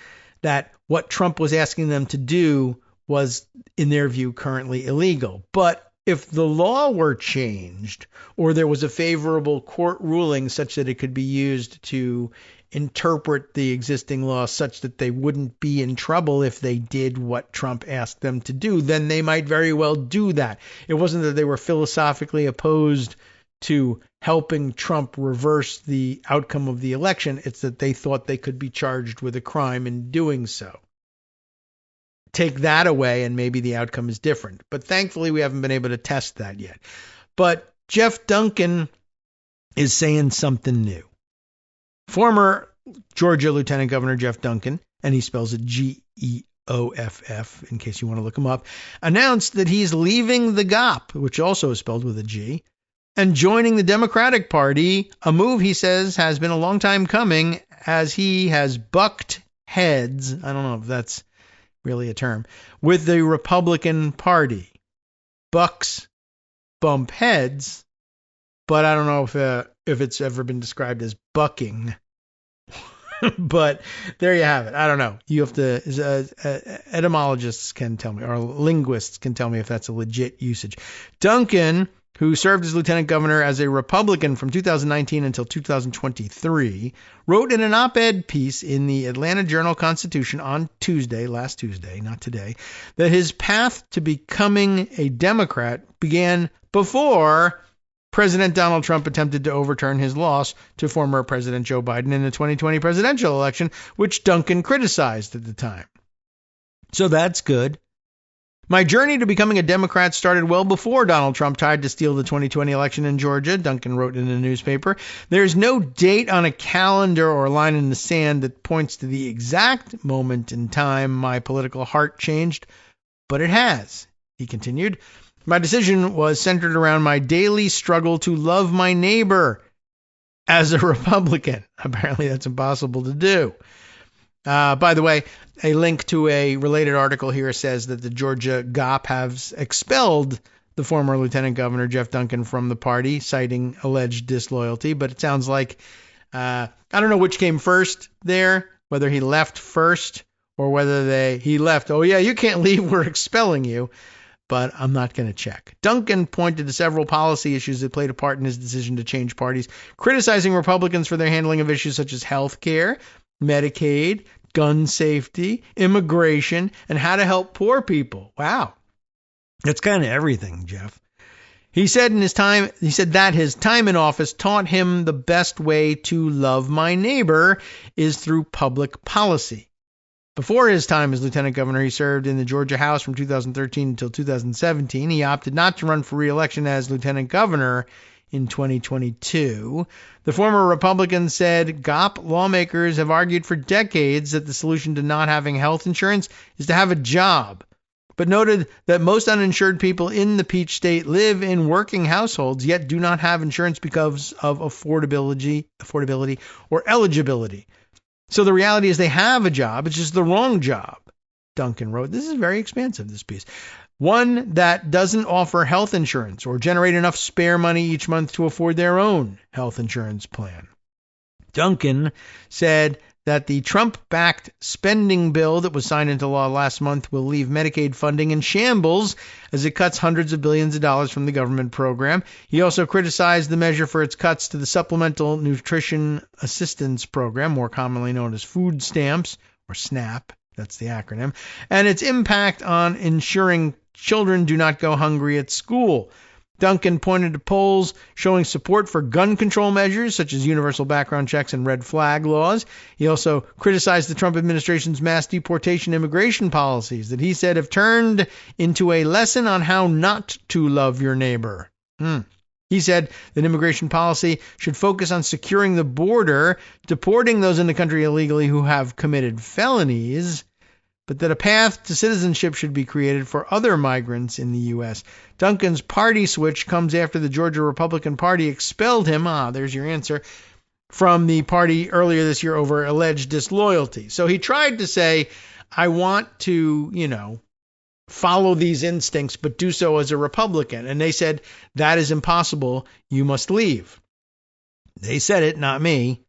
B: that what Trump was asking them to do was, in their view, currently illegal. But if the law were changed, or there was a favorable court ruling such that it could be used to interpret the existing law such that they wouldn't be in trouble if they did what Trump asked them to do, then they might very well do that. It wasn't that they were philosophically opposed to helping Trump reverse the outcome of the election. It's that they thought they could be charged with a crime in doing so. Take that away and maybe the outcome is different. But thankfully, we haven't been able to test that yet. But Jeff Duncan is saying something new. Former Georgia Lieutenant Governor Jeff Duncan, and he spells it G-E-O-F-F, in case you want to look him up, announced that he's leaving the GOP, which also is spelled with a G, and joining the Democratic Party, a move he says has been a long time coming, as he has bucked heads, I don't know if that's really a term, with the Republican Party. Bucks bump heads, but I don't know if it's ever been described as bucking. But there you have it. I don't know. You have to, etymologists can tell me, or linguists can tell me if that's a legit usage. Duncan, who served as lieutenant governor as a Republican from 2019 until 2023, wrote in an op-ed piece in the Atlanta Journal-Constitution on last Tuesday, not today, that his path to becoming a Democrat began before President Donald Trump attempted to overturn his loss to former President Joe Biden in the 2020 presidential election, which Duncan criticized at the time. So that's good. My journey to becoming a Democrat started well before Donald Trump tried to steal the 2020 election in Georgia, Duncan wrote in a newspaper. There's no date on a calendar or line in the sand that points to the exact moment in time my political heart changed, but it has, he continued. My decision was centered around my daily struggle to love my neighbor as a Republican. Apparently that's impossible to do. By the way, a link to a related article here says that the Georgia Gops has expelled the former Lieutenant Governor Jeff Duncan from the party, citing alleged disloyalty. But it sounds like, I don't know which came first there, whether he left first or whether he left. Oh, yeah, you can't leave. We're expelling you. But I'm not going to check. Duncan pointed to several policy issues that played a part in his decision to change parties, criticizing Republicans for their handling of issues such as health care, Medicaid, gun safety, immigration, and how to help poor people. Wow. That's kind of everything, Jeff. He said that his time in office taught him the best way to love my neighbor is through public policy. Before his time as lieutenant governor, he served in the Georgia House from 2013 until 2017. He opted not to run for re-election as lieutenant governor in 2022. The former Republican said GOP lawmakers have argued for decades that the solution to not having health insurance is to have a job, but noted that most uninsured people in the Peach State live in working households, yet do not have insurance because of affordability or eligibility. So the reality is they have a job, it's just the wrong job, Duncan wrote. This is very expansive, this piece. One that doesn't offer health insurance or generate enough spare money each month to afford their own health insurance plan. Duncan said that the Trump-backed spending bill that was signed into law last month will leave Medicaid funding in shambles as it cuts hundreds of billions of dollars from the government program. He also criticized the measure for its cuts to the Supplemental Nutrition Assistance Program, more commonly known as food stamps, or SNAP, that's the acronym, and its impact on ensuring children do not go hungry at school. Duncan pointed to polls showing support for gun control measures such as universal background checks and red flag laws. He also criticized the Trump administration's mass deportation immigration policies that he said have turned into a lesson on how not to love your neighbor. He said that immigration policy should focus on securing the border, deporting those in the country illegally who have committed felonies, but that a path to citizenship should be created for other migrants in the U.S. Duncan's party switch comes after the Georgia Republican Party expelled him, there's your answer, from the party earlier this year over alleged disloyalty. So he tried to say, I want to, follow these instincts, but do so as a Republican. And they said, that is impossible. You must leave. They said it, not me.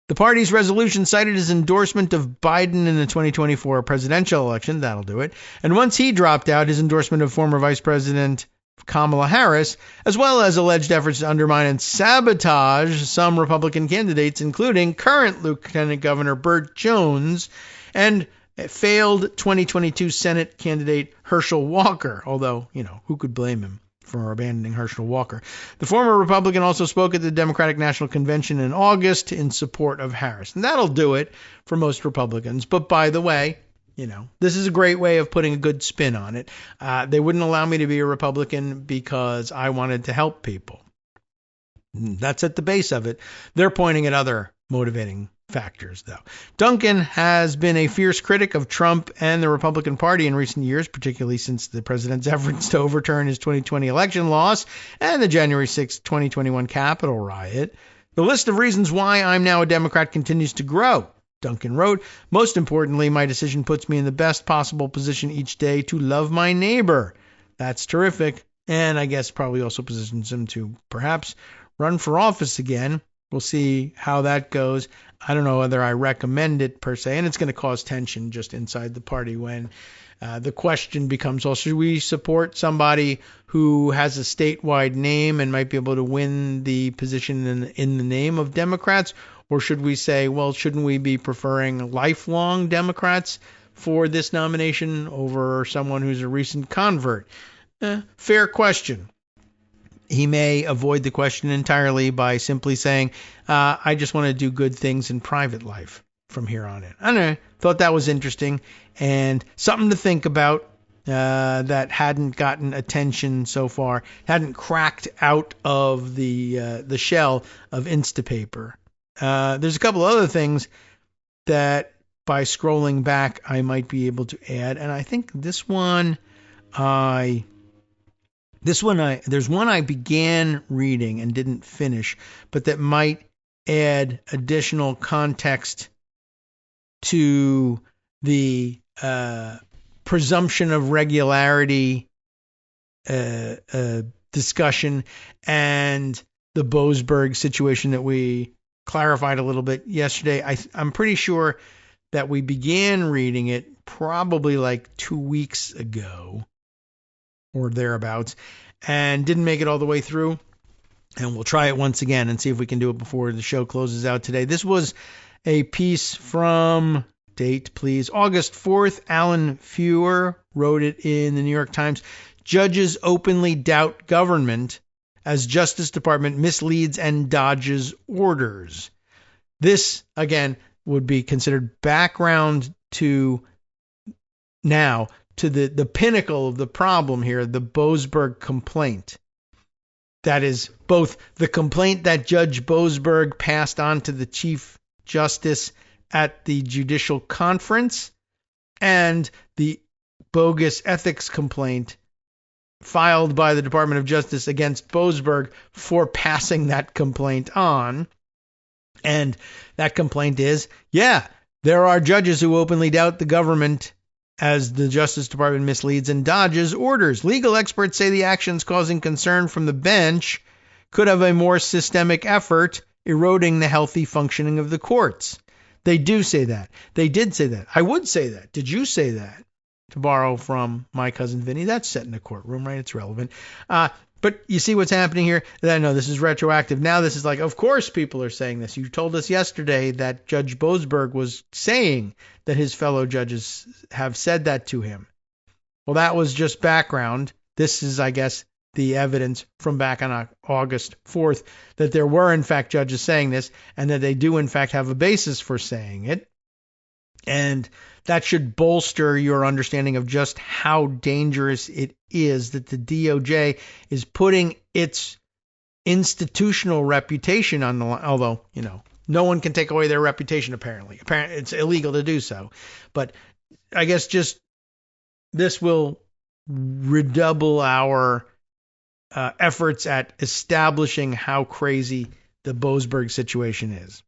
B: The party's resolution cited his endorsement of Biden in the 2024 presidential election. That'll do it. And once he dropped out, his endorsement of former Vice President Kamala Harris, as well as alleged efforts to undermine and sabotage some Republican candidates, including current Lieutenant Governor Burt Jones and failed 2022 Senate candidate Herschel Walker, although, who could blame him for abandoning Herschel Walker. The former Republican also spoke at the Democratic National Convention in August in support of Harris. And that'll do it for most Republicans. But by the way, this is a great way of putting a good spin on it. They wouldn't allow me to be a Republican because I wanted to help people. That's at the base of it. They're pointing at other motivating factors, though. Duncan has been a fierce critic of Trump and the Republican Party in recent years, particularly since the president's efforts to overturn his 2020 election loss and the January 6, 2021 Capitol riot. The list of reasons why I'm now a Democrat continues to grow, Duncan wrote. Most importantly, my decision puts me in the best possible position each day to love my neighbor. That's terrific. And I guess probably also positions him to perhaps run for office again. We'll see how that goes. I don't know whether I recommend it per se, and it's going to cause tension just inside the party when the question becomes, well, should we support somebody who has a statewide name and might be able to win the position in the name of Democrats? Or should we say, well, shouldn't we be preferring lifelong Democrats for this nomination over someone who's a recent convert? Fair question. He may avoid the question entirely by simply saying, I just want to do good things in private life from here on in. I don't know. Thought that was interesting and something to think about. that hadn't gotten attention so far, hadn't cracked out of the shell of Instapaper. There's a couple other things that by scrolling back I might be able to add, and I think there's one I began reading and didn't finish, but that might add additional context to the presumption of regularity discussion and the Boasberg situation that we clarified a little bit yesterday. I'm pretty sure that we began reading it probably like 2 weeks ago or thereabouts and didn't make it all the way through. And we'll try it once again and see if we can do it before the show closes out today. This was a piece from, date please, August 4th. Alan Feuer wrote it in the New York Times. Judges openly doubt government as Justice Department misleads and dodges orders. This, again, would be considered background to now to the pinnacle of the problem here, the Boasberg complaint. That is both the complaint that Judge Boasberg passed on to the Chief Justice at the Judicial Conference and the bogus ethics complaint filed by the Department of Justice against Boasberg for passing that complaint on. And that complaint is, there are judges who openly doubt the government as the Justice Department misleads and dodges orders. Legal experts say the actions causing concern from the bench could have a more systemic effort, eroding the healthy functioning of the courts. They do say that. They did say that. I would say that. Did you say that? To borrow from my cousin Vinny. That's set in a courtroom, right? It's relevant. But you see what's happening here? No, this is retroactive. Now this is like, of course people are saying this. You told us yesterday that Judge Boasberg was saying that his fellow judges have said that to him. Well, that was just background. This is, I guess, the evidence from back on August 4th that there were, in fact, judges saying this and that they do, in fact, have a basis for saying it. And that should bolster your understanding of just how dangerous it is that the DOJ is putting its institutional reputation on the line. Although, no one can take away their reputation, apparently. It's illegal to do so. But I guess just this will redouble our efforts at establishing how crazy the Boasberg situation is.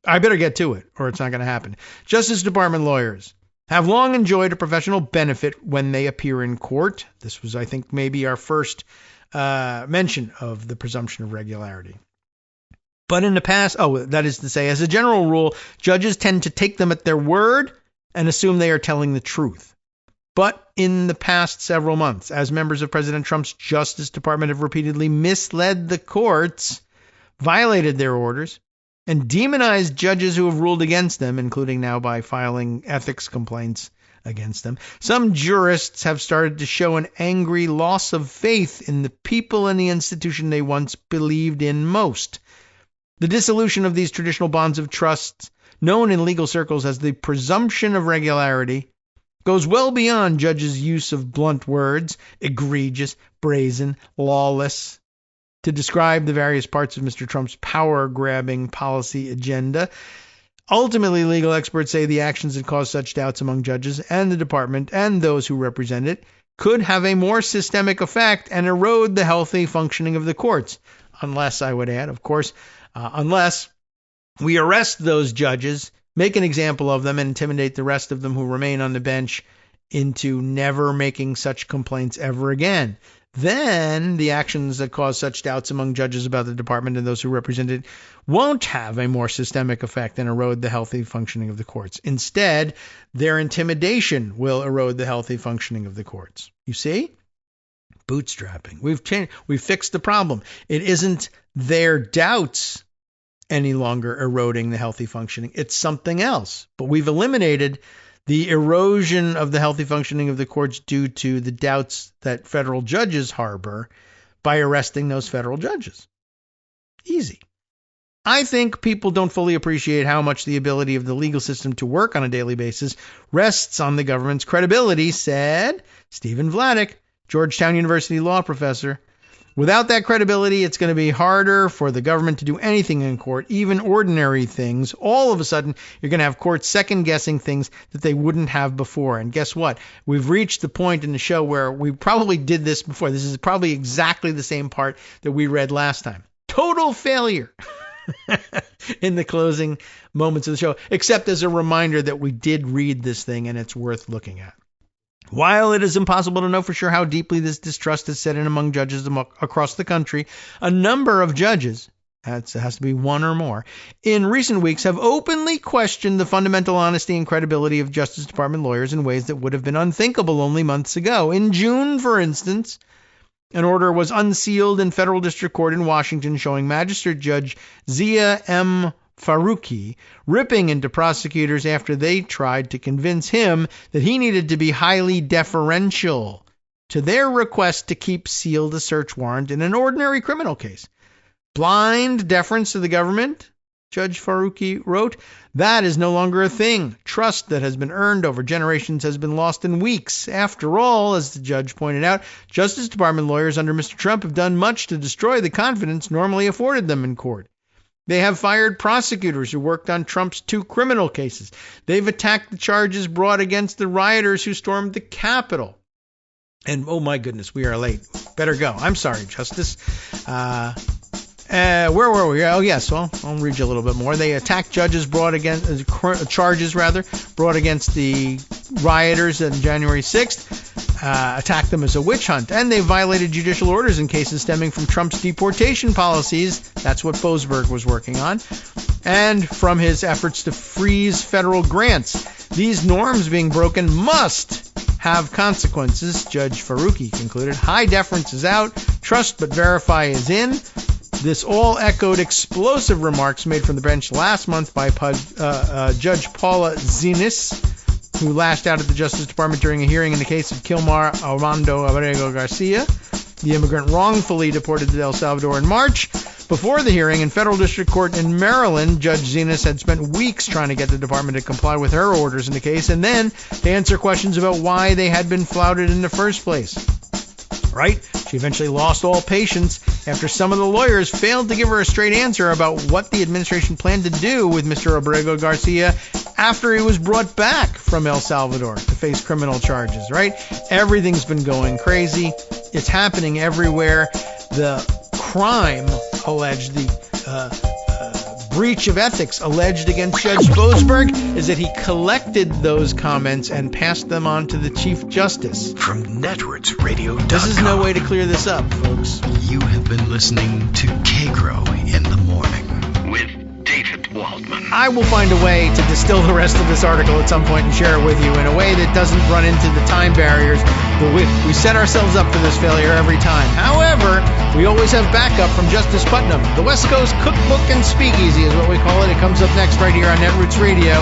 B: I better get to it, or it's not going to happen. Justice Department lawyers have long enjoyed a professional benefit when they appear in court. This was, I think, maybe our first mention of the presumption of regularity. But in the past, that is to say, as a general rule, judges tend to take them at their word and assume they are telling the truth. But in the past several months, as members of President Trump's Justice Department have repeatedly misled the courts, violated their orders, and demonized judges who have ruled against them, including now by filing ethics complaints against them, some jurists have started to show an angry loss of faith in the people and the institution they once believed in most. The dissolution of these traditional bonds of trust, known in legal circles as the presumption of regularity, goes well beyond judges' use of blunt words, egregious, brazen, lawless, to describe the various parts of Mr. Trump's power-grabbing policy agenda. Ultimately, legal experts say the actions that cause such doubts among judges and the department and those who represent it could have a more systemic effect and erode the healthy functioning of the courts. Unless, I would add, of course, unless we arrest those judges, make an example of them, and intimidate the rest of them who remain on the bench into never making such complaints ever again. Then the actions that cause such doubts among judges about the department and those who represent it won't have a more systemic effect and erode the healthy functioning of the courts. Instead, their intimidation will erode the healthy functioning of the courts. You see? Bootstrapping. We've fixed the problem. It isn't their doubts any longer eroding the healthy functioning. It's something else. But we've eliminated the erosion of the healthy functioning of the courts due to the doubts that federal judges harbor by arresting those federal judges. Easy. I think people don't fully appreciate how much the ability of the legal system to work on a daily basis rests on the government's credibility, said Stephen Vladeck, Georgetown University law professor. Without that credibility, it's going to be harder for the government to do anything in court, even ordinary things. All of a sudden, you're going to have courts second-guessing things that they wouldn't have before. And guess what? We've reached the point in the show where we probably did this before. This is probably exactly the same part that we read last time. Total failure in the closing moments of the show, except as a reminder that we did read this thing and it's worth looking at. While it is impossible to know for sure how deeply this distrust is set in among judges across the country, a number of judges, it has to be one or more, in recent weeks have openly questioned the fundamental honesty and credibility of Justice Department lawyers in ways that would have been unthinkable only months ago. In June, for instance, an order was unsealed in federal district court in Washington showing Magistrate Judge Zia M. Faruqi ripping into prosecutors after they tried to convince him that he needed to be highly deferential to their request to keep sealed a search warrant in an ordinary criminal case. Blind deference to the government, Judge Faruqi wrote, that is no longer a thing. Trust that has been earned over generations has been lost in weeks. After all, as the judge pointed out, Justice Department lawyers under Mr. Trump have done much to destroy the confidence normally afforded them in court. They have fired prosecutors who worked on Trump's 2 criminal cases. They've attacked the charges brought against the rioters who stormed the Capitol. And, oh my goodness, we are late. Better go. I'm sorry, Justice. Where were we? Oh, yes. Well, I'll read you a little bit more. They attacked charges brought against the rioters on January 6th. Attacked them as a witch hunt, and they violated judicial orders in cases stemming from Trump's deportation policies. That's what Boasberg was working on, and from his efforts to freeze federal grants. These norms being broken must have consequences, Judge Faruqi concluded. High deference is out, trust but verify is in. This all echoed explosive remarks made from the bench last month by Judge Paula Zinis, who lashed out at the Justice Department during a hearing in the case of Kilmar Armando Abrego Garcia, the immigrant wrongfully deported to El Salvador in March. Before the hearing in federal district court in Maryland, Judge Zinis had spent weeks trying to get the department to comply with her orders in the case and then to answer questions about why they had been flouted in the first place. Right? She eventually lost all patience after some of the lawyers failed to give her a straight answer about what the administration planned to do with Mr. Abrego Garcia after he was brought back from El Salvador to face criminal charges, right? Everything's been going crazy. It's happening everywhere. The crime alleged, the breach of ethics alleged against Judge Boasberg is that he collected those comments and passed them on to the Chief Justice.
A: From netrootsradio.com.
B: This is no way to clear this up, folks.
A: You have been listening to Kagro in the Morning with David Waldman.
B: I will find a way to distill the rest of this article at some point and share it with you in a way that doesn't run into the time barriers. But we set ourselves up for this failure every time. However, we always have backup from Justice Putnam. The West Coast Cookbook and Speakeasy is what we call it. It comes up next right here on Netroots Radio.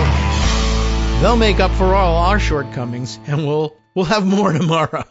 B: They'll make up for all our shortcomings, and we'll have more tomorrow.